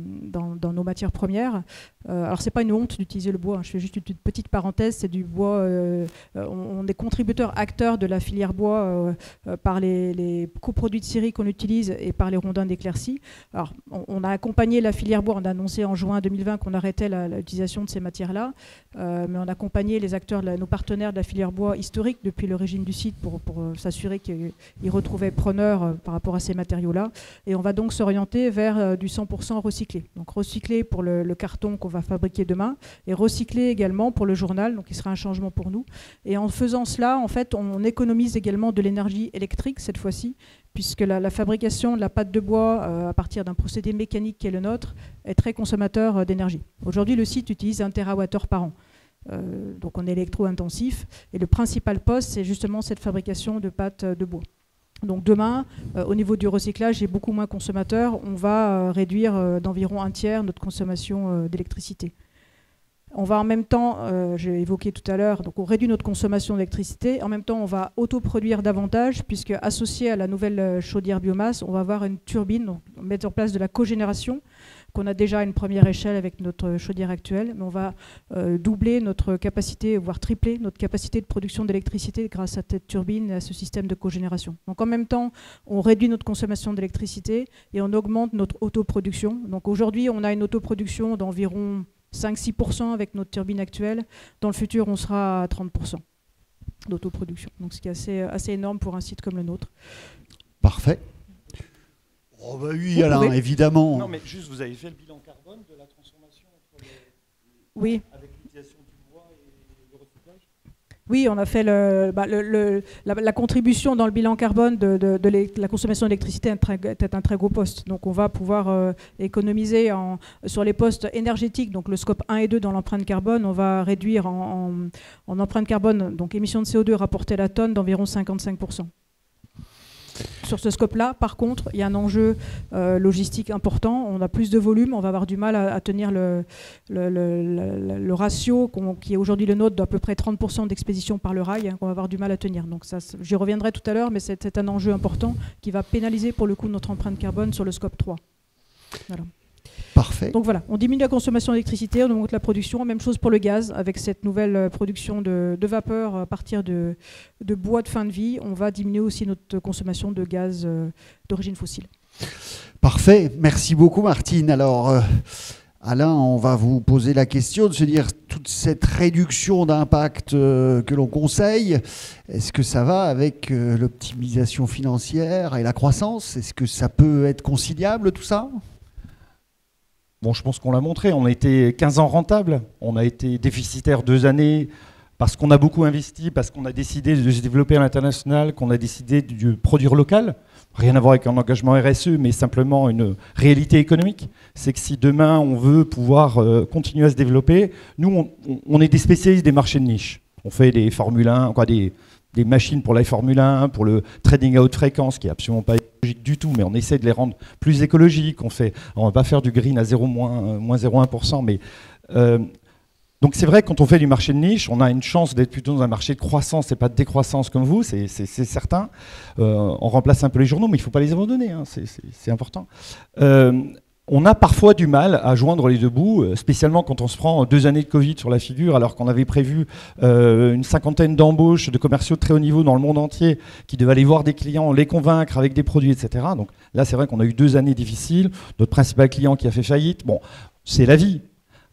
matières premières. Alors, ce n'est pas une honte d'utiliser le bois, hein. Je fais juste une petite parenthèse, c'est du bois. On est contributeurs, acteurs de la filière bois par les coproduits de scierie qu'on utilise et par les rondins d'éclaircie. Alors, on a accompagné la filière bois, on a annoncé en juin 2020 qu'on arrêtait l'utilisation de ces matières-là. Mais on a accompagné les acteurs, nos partenaires de la filière bois historique depuis l'origine du site pour s'assurer qu'ils retrouvaient preneurs par rapport à ces matériaux-là. Et on va donc s'orienter vers du 100% recyclé. Donc recyclé pour le carton qu'on va fabriquer demain et recyclé également pour le journal, donc il sera un changement pour nous. Et en faisant cela, en fait, on économise également de l'énergie électrique cette fois-ci, puisque la fabrication de la pâte de bois à partir d'un procédé mécanique qui est le nôtre est très consommateur d'énergie. Aujourd'hui, le site utilise 1 TWh par an. Donc on est électro-intensif. Et le principal poste, c'est justement cette fabrication de pâte de bois. Donc demain, au niveau du recyclage, et beaucoup moins consommateur, on va réduire d'environ 1/3 notre consommation d'électricité. On va en même temps, j'ai évoqué tout à l'heure, donc on réduit notre consommation d'électricité. En même temps, on va autoproduire davantage, puisque associé à la nouvelle chaudière biomasse, on va avoir une turbine, donc mettre en place de la cogénération, qu'on a déjà à une première échelle avec notre chaudière actuelle, mais on va doubler notre capacité, voire tripler notre capacité de production d'électricité grâce à cette turbine et à ce système de cogénération. Donc en même temps, on réduit notre consommation d'électricité et on augmente notre autoproduction. Donc aujourd'hui, on a une autoproduction d'environ 5-6% avec notre turbine actuelle. Dans le futur, on sera à 30% d'autoproduction. Donc ce qui est assez énorme pour un site comme le nôtre. Parfait. Oh bah oui, Alain, évidemment. Non, mais juste, vous avez fait le bilan carbone de la transformation oui. avec l'utilisation Oui, on a fait la contribution dans le bilan carbone de la consommation d'électricité est un très gros poste. Donc on va pouvoir économiser sur les postes énergétiques, donc le scope 1 et 2 dans l'empreinte carbone, on va réduire en empreinte carbone, donc émissions de CO2 rapportées à la tonne d'environ 55%. Sur ce scope-là, par contre, il y a un enjeu logistique important. On a plus de volume, on va avoir du mal à tenir le ratio qui est aujourd'hui le nôtre d'à peu près 30% d'expédition par le rail, qu'on va avoir du mal à tenir. Donc j'y reviendrai tout à l'heure, mais c'est un enjeu important qui va pénaliser pour le coup notre empreinte carbone sur le scope 3. Voilà. Parfait. Donc voilà, on diminue la consommation d'électricité, on augmente la production. Même chose pour le gaz, avec cette nouvelle production de vapeur à partir de bois de fin de vie, on va diminuer aussi notre consommation de gaz d'origine fossile. Parfait, merci beaucoup Martine. Alors Alain, on va vous poser la question de se dire, toute cette réduction d'impact que l'on conseille, est-ce que ça va avec l'optimisation financière et la croissance? Est-ce que ça peut être conciliable tout ça? Bon, je pense qu'on l'a montré, on a été 15 ans rentable, on a été déficitaire 2 années parce qu'on a beaucoup investi, parce qu'on a décidé de se développer à l'international, qu'on a décidé de produire local. Rien à voir avec un engagement RSE, mais simplement une réalité économique. C'est que si demain on veut pouvoir continuer à se développer, nous on est des spécialistes des marchés de niche. On fait des Formule 1, des machines pour la Formule 1, pour le trading à haute fréquence, qui n'est absolument pas écologique du tout, mais on essaie de les rendre plus écologiques. On ne va pas faire du green à moins 0,1%, mais donc c'est vrai que quand on fait du marché de niche, on a une chance d'être plutôt dans un marché de croissance et pas de décroissance comme vous, c'est certain. On remplace un peu les journaux, mais il ne faut pas les abandonner, hein, c'est important. On a parfois du mal à joindre les deux bouts, spécialement quand on se prend 2 années de Covid sur la figure, alors qu'on avait prévu une 50aine d'embauches de commerciaux de très haut niveau dans le monde entier, qui devaient aller voir des clients, les convaincre avec des produits, etc. Donc là, c'est vrai qu'on a eu 2 années difficiles. Notre principal client qui a fait faillite, bon, c'est la vie.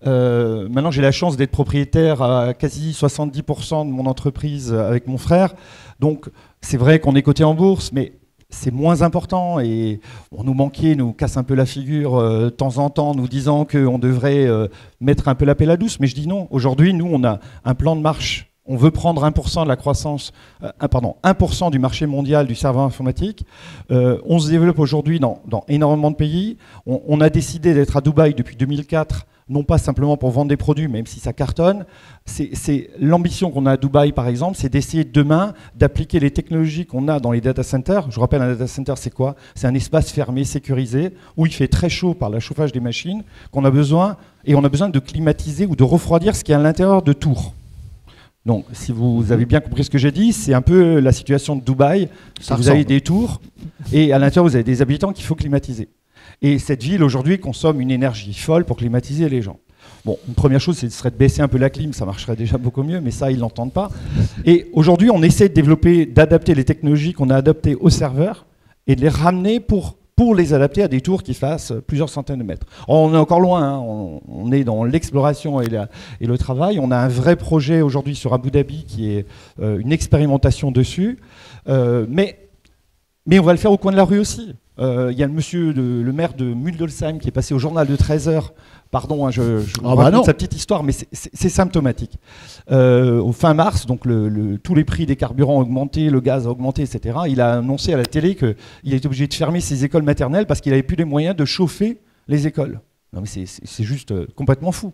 Maintenant, j'ai la chance d'être propriétaire à quasi 70% de mon entreprise avec mon frère. Donc, c'est vrai qu'on est coté en bourse, mais c'est moins important et on nous casse un peu la figure de temps en temps, nous disant qu'on devrait mettre un peu la pelle à douce. Mais je dis non. Aujourd'hui, nous, on a un plan de marche. On veut prendre 1% de la croissance, 1% du marché mondial du serveur informatique. On se développe aujourd'hui dans énormément de pays. On a décidé d'être à Dubaï depuis 2004, non pas simplement pour vendre des produits, même si ça cartonne. C'est l'ambition qu'on a à Dubaï, par exemple, c'est d'essayer demain d'appliquer les technologies qu'on a dans les data centers. Je vous rappelle, un data center, c'est quoi? C'est un espace fermé, sécurisé, où il fait très chaud par le chauffage des machines, qu'on a besoin, et on a besoin de climatiser ou de refroidir ce qui est à l'intérieur de tours. Donc, si vous avez bien compris ce que j'ai dit, c'est un peu la situation de Dubaï. Vous avez des tours, et à l'intérieur, vous avez des habitants qu'il faut climatiser. Et cette ville, aujourd'hui, consomme une énergie folle pour climatiser les gens. Bon, une première chose, ce serait de baisser un peu la clim, ça marcherait déjà beaucoup mieux, mais ça, ils ne l'entendent pas. Et aujourd'hui, on essaie de développer, d'adapter les technologies qu'on a adoptées aux serveurs et de les ramener pour les adapter à des tours qui fassent plusieurs centaines de mètres. On est encore loin, hein, on est dans l'exploration et le travail. On a un vrai projet aujourd'hui sur Abu Dhabi qui est une expérimentation dessus, mais on va le faire au coin de la rue aussi. Il y a le maire de Muldolsheim qui est passé au journal de 13h. Pardon, hein, je vous raconte sa petite histoire, mais c'est symptomatique. Au fin mars, donc tous les prix des carburants ont augmenté, le gaz a augmenté, etc. Il a annoncé à la télé qu'il était obligé de fermer ses écoles maternelles parce qu'il n'avait plus les moyens de chauffer les écoles. Non, mais c'est juste complètement fou.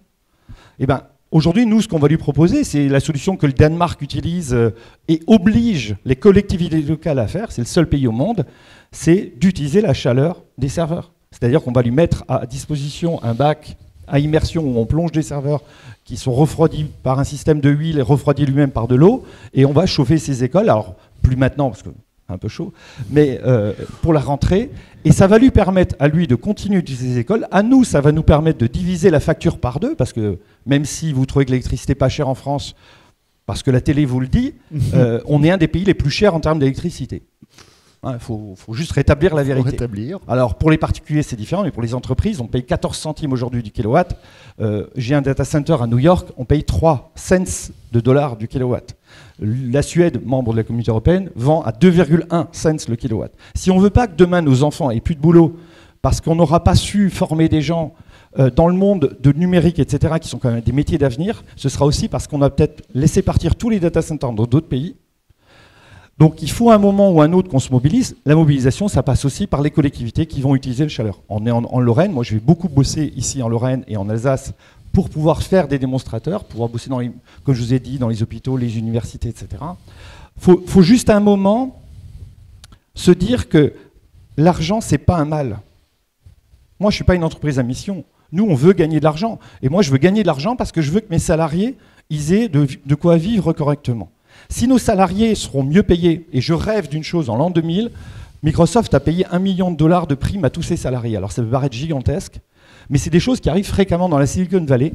Eh ben, aujourd'hui, nous, ce qu'on va lui proposer, c'est la solution que le Danemark utilise et oblige les collectivités locales à faire. C'est le seul pays au monde. C'est d'utiliser la chaleur des serveurs. C'est-à-dire qu'on va lui mettre à disposition un bac à immersion où on plonge des serveurs qui sont refroidis par un système de huile et refroidis lui-même par de l'eau, et on va chauffer ces écoles, alors plus maintenant parce que c'est un peu chaud, mais pour la rentrée, et ça va lui permettre à lui de continuer d'utiliser ces écoles. À nous, ça va nous permettre de diviser la facture par 2, parce que même si vous trouvez que l'électricité n'est pas chère en France, parce que la télé vous le dit, on est un des pays les plus chers en termes d'électricité. Il faut juste rétablir la vérité. Alors pour les particuliers c'est différent, mais pour les entreprises, on paye 14 centimes aujourd'hui du kilowatt. J'ai un data center à New York, on paye 3 cents de dollars du kilowatt. La Suède, membre de la Communauté européenne, vend à 2,1 cents le kilowatt. Si on ne veut pas que demain nos enfants aient plus de boulot, parce qu'on n'aura pas su former des gens dans le monde de numérique, etc., qui sont quand même des métiers d'avenir, ce sera aussi parce qu'on a peut-être laissé partir tous les data centers dans d'autres pays. Donc il faut un moment ou un autre qu'on se mobilise. La mobilisation, ça passe aussi par les collectivités qui vont utiliser le chaleur. On est en Lorraine, moi je vais beaucoup bosser ici en Lorraine et en Alsace pour pouvoir faire des démonstrateurs, pouvoir bosser dans les, comme je vous ai dit, dans les hôpitaux, les universités, etc. Faut juste un moment se dire que l'argent, c'est pas un mal. Moi, je suis pas une entreprise à mission. Nous, on veut gagner de l'argent. Et moi, je veux gagner de l'argent parce que je veux que mes salariés, ils aient de quoi vivre correctement. Si nos salariés seront mieux payés, et je rêve d'une chose, en l'an 2000, Microsoft a payé $1 million de primes à tous ses salariés. Alors ça peut paraître gigantesque, mais c'est des choses qui arrivent fréquemment dans la Silicon Valley,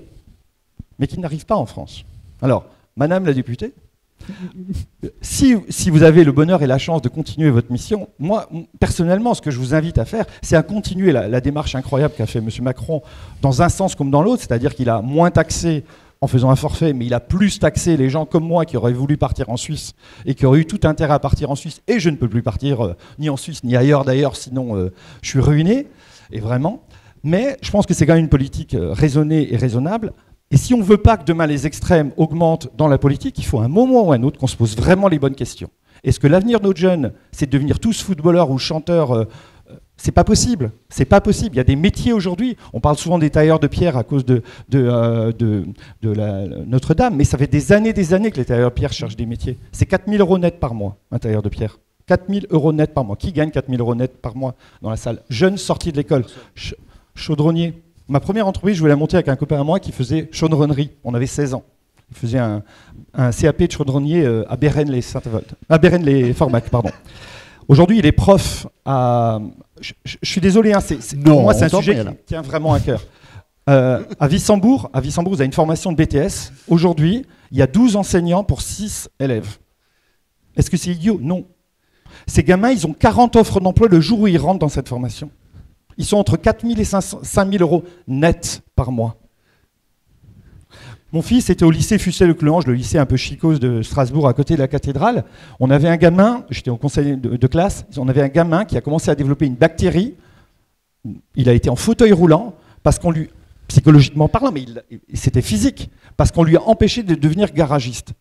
mais qui n'arrivent pas en France. Alors, Madame la députée, si vous avez le bonheur et la chance de continuer votre mission, moi, personnellement, ce que je vous invite à faire, c'est à continuer la démarche incroyable qu'a fait M. Macron dans un sens comme dans l'autre, c'est-à-dire qu'il a moins taxé en faisant un forfait, mais il a plus taxé les gens comme moi qui auraient voulu partir en Suisse et qui auraient eu tout intérêt à partir en Suisse, et je ne peux plus partir ni en Suisse ni ailleurs d'ailleurs, sinon je suis ruiné, et vraiment. Mais je pense que c'est quand même une politique raisonnée et raisonnable. Et si on ne veut pas que demain les extrêmes augmentent dans la politique, il faut un moment ou un autre qu'on se pose vraiment les bonnes questions. Est-ce que l'avenir de nos jeunes, c'est de devenir tous footballeurs ou chanteurs? C'est pas possible. C'est pas possible. Il y a des métiers aujourd'hui. On parle souvent des tailleurs de pierre à cause de Notre-Dame, mais ça fait des années que les tailleurs de pierre cherchent des métiers. C'est 4 000 € net par mois, un tailleur de pierre. 4 000 € net par mois. Qui gagne 4 000 € net par mois dans la salle? Jeune sorti de l'école. Chaudronnier. Ma première entreprise, je voulais la monter avec un copain à moi qui faisait chaudronnerie. On avait 16 ans. Il faisait un CAP de chaudronnier à Bérennes-les-Saint-Avold. À Bérennes-les-Forbach, pardon. Aujourd'hui, il est prof à... Je suis désolé, hein, pour moi, c'est un sujet qui tient vraiment à cœur. À Wissembourg, vous avez une formation de BTS. Aujourd'hui, il y a 12 enseignants pour 6 élèves. Est-ce que c'est idiot? Non. Ces gamins, ils ont 40 offres d'emploi le jour où ils rentrent dans cette formation. Ils sont entre 4 000 et 5 000 € net par mois. Mon fils était au lycée Fussel-le-Cléange, le lycée un peu chicose de Strasbourg, à côté de la cathédrale. On avait un gamin, j'étais au conseil de classe, on avait un gamin qui a commencé à développer une bactérie. Il a été en fauteuil roulant, parce qu'on lui, psychologiquement parlant, mais c'était physique, parce qu'on lui a empêché de devenir garagiste.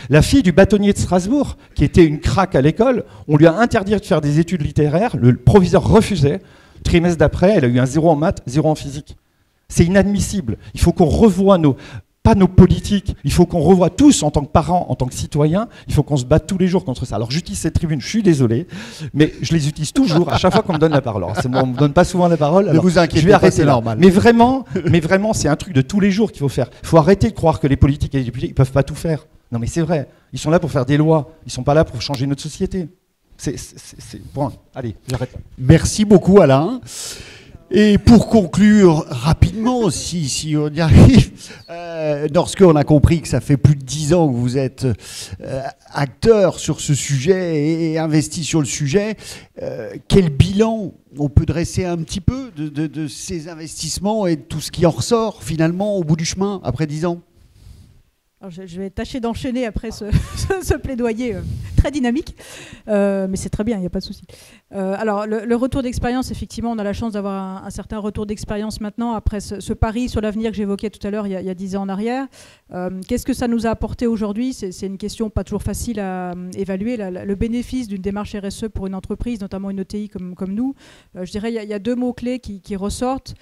La fille du bâtonnier de Strasbourg, qui était une craque à l'école, on lui a interdit de faire des études littéraires, le proviseur refusait. Trimestre d'après, elle a eu un 0 en maths, 0 en physique. C'est inadmissible. Il faut qu'on revoie pas nos politiques, il faut qu'on revoie tous en tant que parents, en tant que citoyens, il faut qu'on se batte tous les jours contre ça. Alors j'utilise cette tribune, je suis désolé, mais je les utilise toujours à chaque fois qu'on me donne la parole. Alors, on ne me donne pas souvent la parole, alors ne vous inquiétez je vais arrêter pas, c'est là. normal. Mais vraiment, c'est un truc de tous les jours qu'il faut faire. Il faut arrêter de croire que les politiques et les députés, ils ne peuvent pas tout faire. Non mais c'est vrai, ils sont là pour faire des lois, ils ne sont pas là pour changer notre société. Bon, allez, j'arrête. Merci beaucoup Alain. Et pour conclure rapidement, si on y arrive, lorsque on a compris que ça fait plus de 10 ans que vous êtes acteur sur ce sujet et investi sur le sujet, quel bilan on peut dresser un petit peu de ces investissements et de tout ce qui en ressort finalement au bout du chemin après 10 ans? Alors je vais tâcher d'enchaîner après ce plaidoyer très dynamique, mais c'est très bien, il n'y a pas de souci. Alors le retour d'expérience, effectivement, on a la chance d'avoir un certain retour d'expérience maintenant, après ce pari sur l'avenir que j'évoquais tout à l'heure, il y a 10 ans en arrière. Qu'est-ce que ça nous a apporté aujourd'hui? C'est une question pas toujours facile à évaluer. Le bénéfice d'une démarche RSE pour une entreprise, notamment une ETI comme nous, je dirais il y a deux mots-clés qui ressortent.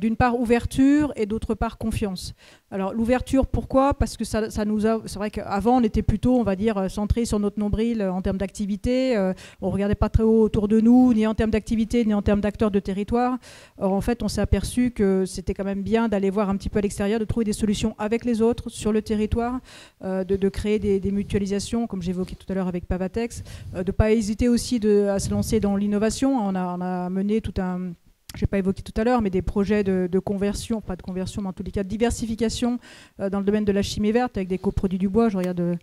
D'une part ouverture et d'autre part confiance. Alors l'ouverture, pourquoi? Parce que ça nous a... C'est vrai qu'avant on était plutôt, on va dire, centré sur notre nombril en termes d'activité. On ne regardait pas très haut autour de nous, ni en termes d'activité, ni en termes d'acteurs de territoire. Or en fait on s'est aperçu que c'était quand même bien d'aller voir un petit peu à l'extérieur, de trouver des solutions avec les autres sur le territoire, de créer des mutualisations, comme j'évoquais tout à l'heure avec Pavatex, de ne pas hésiter aussi à se lancer dans l'innovation. On a mené tout un... Je n'ai pas évoqué tout à l'heure, mais des projets de conversion, pas de conversion, mais en tous les cas de diversification dans le domaine de la chimie verte avec des coproduits du bois. Je regarde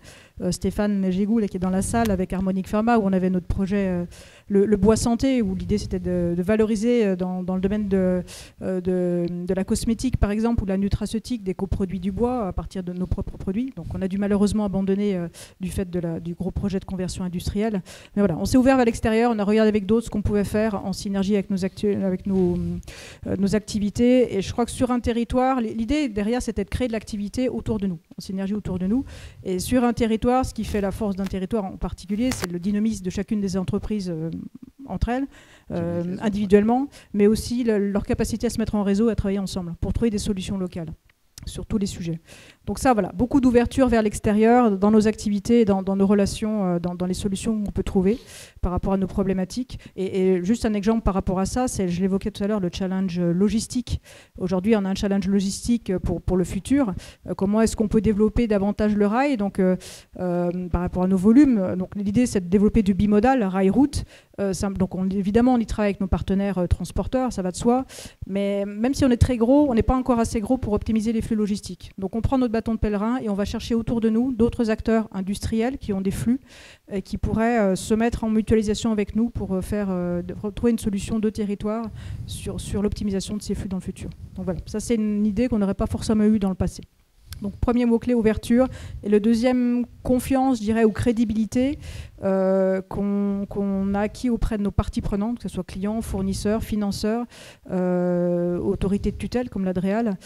Stéphane Gégou, là, qui est dans la salle, avec Harmonic Pharma, où on avait notre projet le bois santé, où l'idée c'était de valoriser dans le domaine de la cosmétique, par exemple, ou de la nutraceutique, des coproduits du bois à partir de nos propres produits. Donc on a dû malheureusement abandonner du fait du gros projet de conversion industrielle. Mais voilà, on s'est ouvert vers l'extérieur, on a regardé avec d'autres ce qu'on pouvait faire en synergie avec nos activités. Et je crois que sur un territoire, l'idée derrière c'était de créer de l'activité autour de nous, en synergie autour de nous. Et sur un territoire, ce qui fait la force d'un territoire en particulier, c'est le dynamisme de chacune des entreprises entre elles, individuellement, mais aussi leur capacité à se mettre en réseau et à travailler ensemble pour trouver des solutions locales sur tous les sujets. Donc ça, voilà, beaucoup d'ouverture vers l'extérieur dans nos activités, dans nos relations, dans les solutions qu'on peut trouver par rapport à nos problématiques. Et juste un exemple par rapport à ça, c'est, je l'évoquais tout à l'heure, le challenge logistique. Aujourd'hui, on a un challenge logistique pour le futur. Comment est-ce qu'on peut développer davantage le rail, donc, par rapport à nos volumes. Donc l'idée, c'est de développer du bimodal, rail-route. Donc évidemment, on y travaille avec nos partenaires transporteurs, ça va de soi. Mais même si on est très gros, on n'est pas encore assez gros pour optimiser les flux logistiques. Donc on prend notre bâton de pèlerin et on va chercher autour de nous d'autres acteurs industriels qui ont des flux et qui pourraient se mettre en mutualisation avec nous pour trouver une solution de territoire sur l'optimisation de ces flux dans le futur. Donc voilà, ça c'est une idée qu'on n'aurait pas forcément eue dans le passé. Donc premier mot-clé, ouverture. Et le deuxième, confiance, je dirais, ou crédibilité qu'on a acquis auprès de nos parties prenantes, que ce soit clients, fournisseurs, financeurs, autorités de tutelle comme l'Adréal.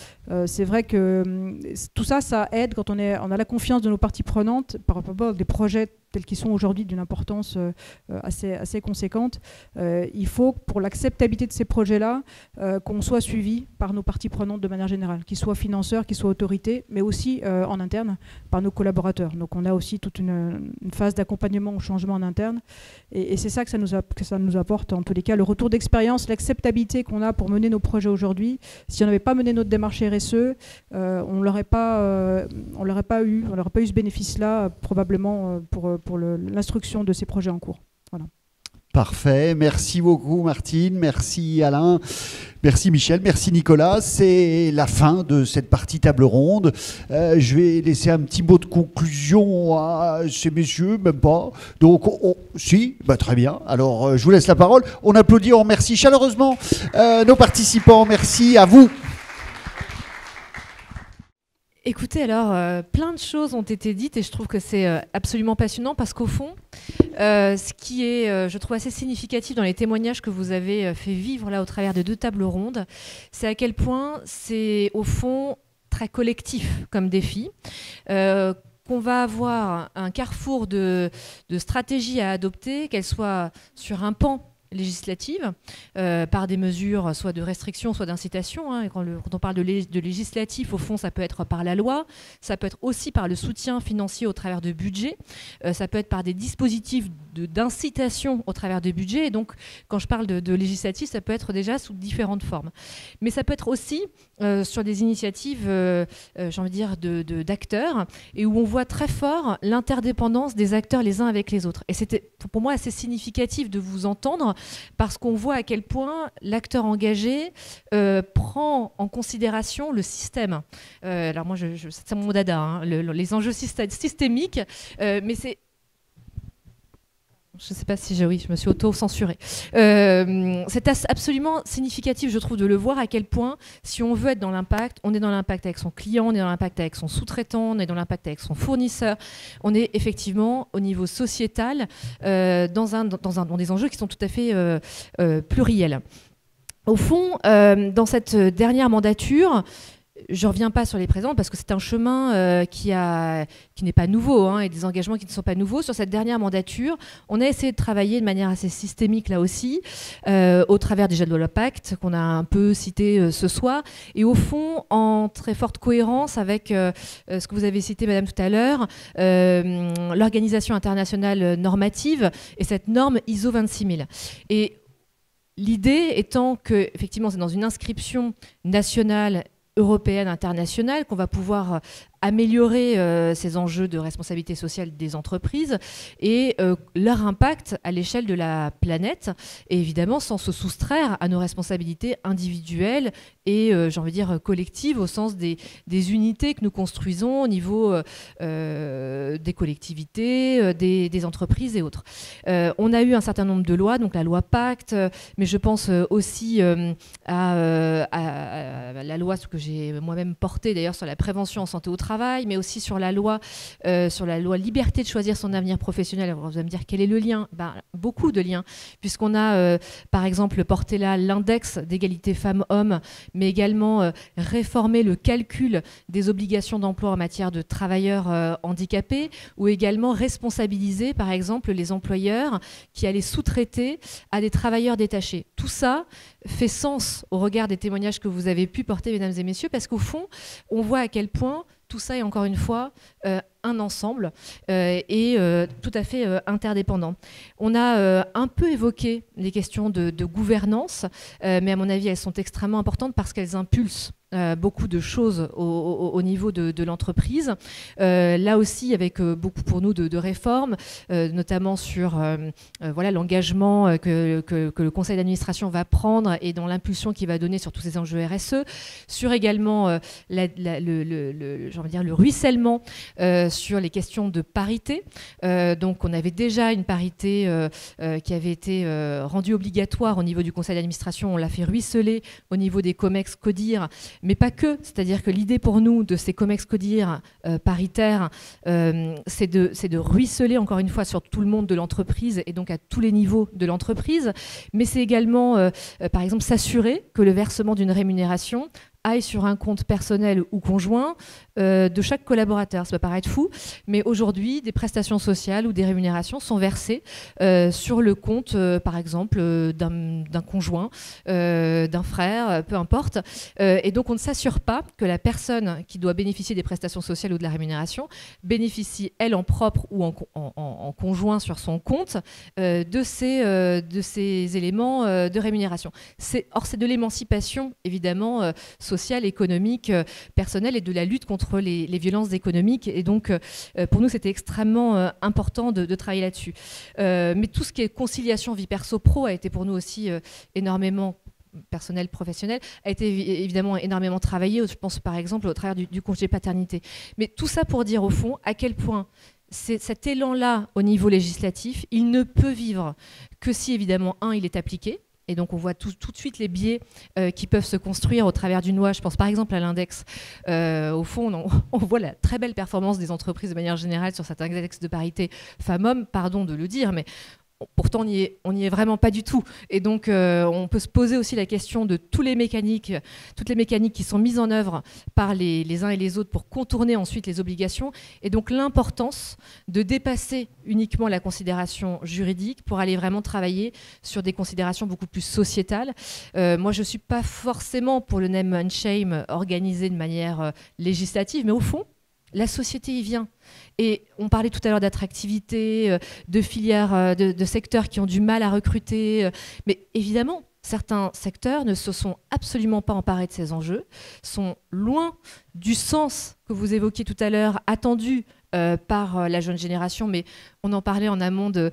C'est vrai que tout ça, ça aide quand on a la confiance de nos parties prenantes par rapport à des projets tels qu'ils sont aujourd'hui d'une importance assez conséquente. Il faut, pour l'acceptabilité de ces projets-là, qu'on soit suivi par nos parties prenantes de manière générale, qu'ils soient financeurs, qu'ils soient autorités, mais aussi en interne par nos collaborateurs. Donc on a aussi toute une phase d'accompagnement au changement en interne. Et c'est ça que ça nous apporte, en tous les cas, le retour d'expérience, l'acceptabilité qu'on a pour mener nos projets aujourd'hui. Si on n'avait pas mené notre démarche RSE, on n'aurait pas eu ce bénéfice-là, probablement, pour l'instruction de ces projets en cours. Voilà. Parfait, merci beaucoup Martine, merci Alain, merci Michel, merci Nicolas. C'est la fin de cette partie table ronde. Je vais laisser un petit mot de conclusion à ces messieurs, même pas. Donc, si, bah, très bien. Alors, je vous laisse la parole. On applaudit, on remercie chaleureusement nos participants. Merci à vous. Écoutez, alors, plein de choses ont été dites et je trouve que c'est absolument passionnant parce qu'au fond, ce qui est, je trouve, assez significatif dans les témoignages que vous avez fait vivre là au travers de 2 tables rondes, c'est à quel point c'est, au fond, très collectif comme défi. Qu'on va avoir un carrefour de stratégies à adopter, qu'elles soient sur un pan législative, par des mesures soit de restriction, soit d'incitation. Hein. Quand on parle de législatif, au fond, ça peut être par la loi, ça peut être aussi par le soutien financier au travers de budgets, ça peut être par des dispositifs d'incitation au travers de budgets. Et donc, quand je parle de législatif, ça peut être déjà sous différentes formes. Mais ça peut être aussi sur des initiatives, j'ai envie de dire, d'acteurs, et où on voit très fort l'interdépendance des acteurs les uns avec les autres. Et c'était pour moi assez significatif de vous entendre, parce qu'on voit à quel point l'acteur engagé prend en considération le système. Alors moi, c'est mon dada, hein, les enjeux systémiques, mais c'est... Je ne sais pas si je me suis auto-censurée. C'est absolument significatif, je trouve, de le voir à quel point, si on veut être dans l'impact, on est dans l'impact avec son client, on est dans l'impact avec son sous-traitant, on est dans l'impact avec son fournisseur. On est effectivement au niveau sociétal dans des enjeux qui sont tout à fait pluriels. Au fond, dans cette dernière mandature, je ne reviens pas sur les présentes parce que c'est un chemin qui n'est pas nouveau, hein, et des engagements qui ne sont pas nouveaux. Sur cette dernière mandature, on a essayé de travailler de manière assez systémique là aussi, au travers déjà de l'impact qu'on a un peu cité ce soir, et au fond en très forte cohérence avec ce que vous avez cité, Madame, tout à l'heure, l'Organisation internationale normative et cette norme ISO 26000. Et l'idée étant que, effectivement, c'est dans une inscription nationale européenne, internationale, qu'on va pouvoir améliorer ces enjeux de responsabilité sociale des entreprises et leur impact à l'échelle de la planète, et évidemment sans se soustraire à nos responsabilités individuelles et j'ai envie de dire collectives au sens des unités que nous construisons au niveau des collectivités, des entreprises et autres. On a eu un certain nombre de lois, donc la loi Pacte, mais je pense aussi à la loi que j'ai moi-même portée d'ailleurs sur la prévention en santé au travail, mais aussi sur la loi liberté de choisir son avenir professionnel. Alors, vous allez me dire quel est le lien ? Beaucoup de liens, puisqu'on a par exemple porté là l'index d'égalité femmes-hommes, mais également réformer le calcul des obligations d'emploi en matière de travailleurs handicapés, ou également responsabiliser par exemple les employeurs qui allaient sous-traiter à des travailleurs détachés. Tout ça fait sens au regard des témoignages que vous avez pu porter, mesdames et messieurs, parce qu'au fond, on voit à quel point tout ça est encore une fois un ensemble et tout à fait interdépendant. On a un peu évoqué les questions de gouvernance, mais à mon avis, elles sont extrêmement importantes parce qu'elles impulsent beaucoup de choses au niveau de l'entreprise. Là aussi, avec beaucoup pour nous de réformes, notamment sur l'engagement que le conseil d'administration va prendre et dans l'impulsion qu'il va donner sur tous ces enjeux RSE, sur également le ruissellement sur les questions de parité. Donc on avait déjà une parité qui avait été rendue obligatoire au niveau du conseil d'administration, on l'a fait ruisseler au niveau des COMEX CODIR, mais pas que. C'est-à-dire que l'idée pour nous de ces COMEX CODIR paritaires, c'est de ruisseler encore une fois sur tout le monde de l'entreprise et donc à tous les niveaux de l'entreprise, mais c'est également par exemple s'assurer que le versement d'une rémunération aille sur un compte personnel ou conjoint de chaque collaborateur. Ça peut paraître fou, mais aujourd'hui, des prestations sociales ou des rémunérations sont versées sur le compte, par exemple, d'un conjoint, d'un frère, peu importe. Et donc, on ne s'assure pas que la personne qui doit bénéficier des prestations sociales ou de la rémunération bénéficie, elle, en propre ou en conjoint sur son compte, de ces éléments de rémunération. Or, c'est de l'émancipation, évidemment, sociale, économique, personnelle et de la lutte contre les violences économiques. Et donc, pour nous, c'était extrêmement important de travailler là-dessus. Mais tout ce qui est conciliation vie perso-pro a été pour nous aussi énormément personnel, professionnel, a été évidemment énormément travaillé. Je pense par exemple au travers du congé paternité. Mais tout ça pour dire au fond à quel point cet élan-là au niveau législatif, il ne peut vivre que si évidemment, il est appliqué. Et donc, on voit tout de suite les biais qui peuvent se construire au travers d'une loi. Je pense par exemple à l'index. Au fond, on voit la très belle performance des entreprises de manière générale sur certains index de parité femmes-hommes, pardon de le dire, mais pourtant, on n'y est vraiment pas du tout. Et donc, on peut se poser aussi la question de toutes les mécaniques qui sont mises en œuvre par les uns et les autres pour contourner ensuite les obligations. Et donc, l'importance de dépasser uniquement la considération juridique pour aller vraiment travailler sur des considérations beaucoup plus sociétales. Moi, je ne suis pas forcément pour le name and shame organisé de manière législative, mais au fond, la société y vient. Et on parlait tout à l'heure d'attractivité, de filières, de secteurs qui ont du mal à recruter. Mais évidemment, certains secteurs ne se sont absolument pas emparés de ces enjeux, sont loin du sens que vous évoquiez tout à l'heure, attendu par la jeune génération, mais on en parlait en amont de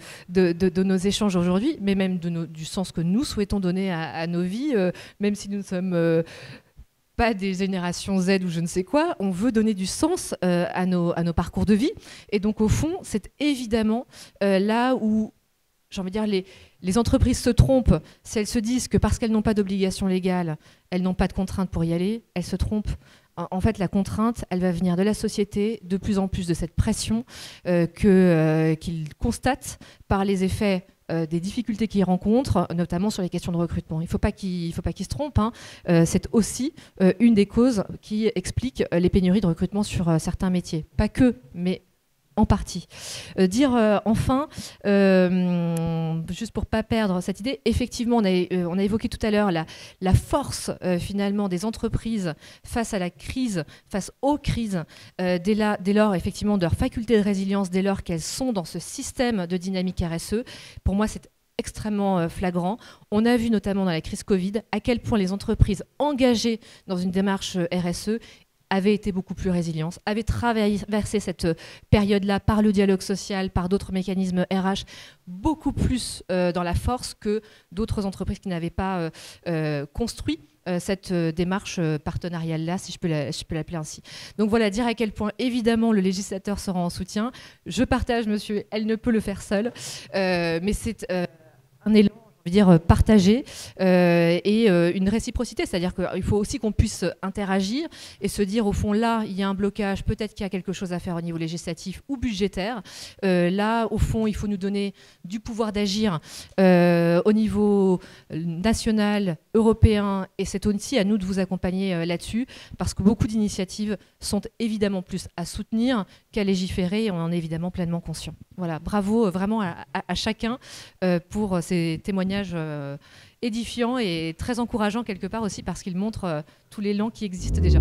nos échanges aujourd'hui, mais même du sens que nous souhaitons donner à nos vies, même si nous ne sommes pas des générations Z ou je ne sais quoi, on veut donner du sens à nos parcours de vie. Et donc, au fond, c'est évidemment là où, j'ai envie de dire, les entreprises se trompent si elles se disent que parce qu'elles n'ont pas d'obligation légale, elles n'ont pas de contrainte pour y aller, elles se trompent. En fait, la contrainte, elle va venir de la société, de plus en plus de cette pression qu'ils constatent par les effets des difficultés qu'ils rencontrent, notamment sur les questions de recrutement. Il ne faut pas qu'ils se trompent. C'est aussi une des causes qui explique les pénuries de recrutement sur certains métiers. Pas que, mais en partie. Enfin, juste pour ne pas perdre cette idée, effectivement, on a évoqué tout à l'heure la force finalement des entreprises face à la crise, face aux crises, dès lors effectivement de leur faculté de résilience, dès lors qu'elles sont dans ce système de dynamique RSE. Pour moi, c'est extrêmement flagrants. On a vu notamment dans la crise Covid à quel point les entreprises engagées dans une démarche RSE avaient été beaucoup plus résilientes, avaient traversé cette période-là par le dialogue social, par d'autres mécanismes RH, beaucoup plus dans la force que d'autres entreprises qui n'avaient pas construit cette démarche partenariale-là, si je peux l'appeler ainsi. Donc voilà, dire à quel point, évidemment, le législateur sera en soutien. Je partage, monsieur, elle ne peut le faire seule, mais c'est un élan, je veux dire, partagé et une réciprocité, c'est-à-dire qu'il faut aussi qu'on puisse interagir et se dire, au fond, là, il y a un blocage, peut-être qu'il y a quelque chose à faire au niveau législatif ou budgétaire. Là, au fond, il faut nous donner du pouvoir d'agir au niveau national, européen, et c'est aussi à nous de vous accompagner là-dessus, parce que beaucoup d'initiatives sont évidemment plus à soutenir qu'à légiférer, et on en est évidemment pleinement conscient. Voilà, bravo vraiment à chacun pour ces témoignages édifiants et très encourageants quelque part aussi, parce qu'ils montrent tout l'élan qui existe déjà.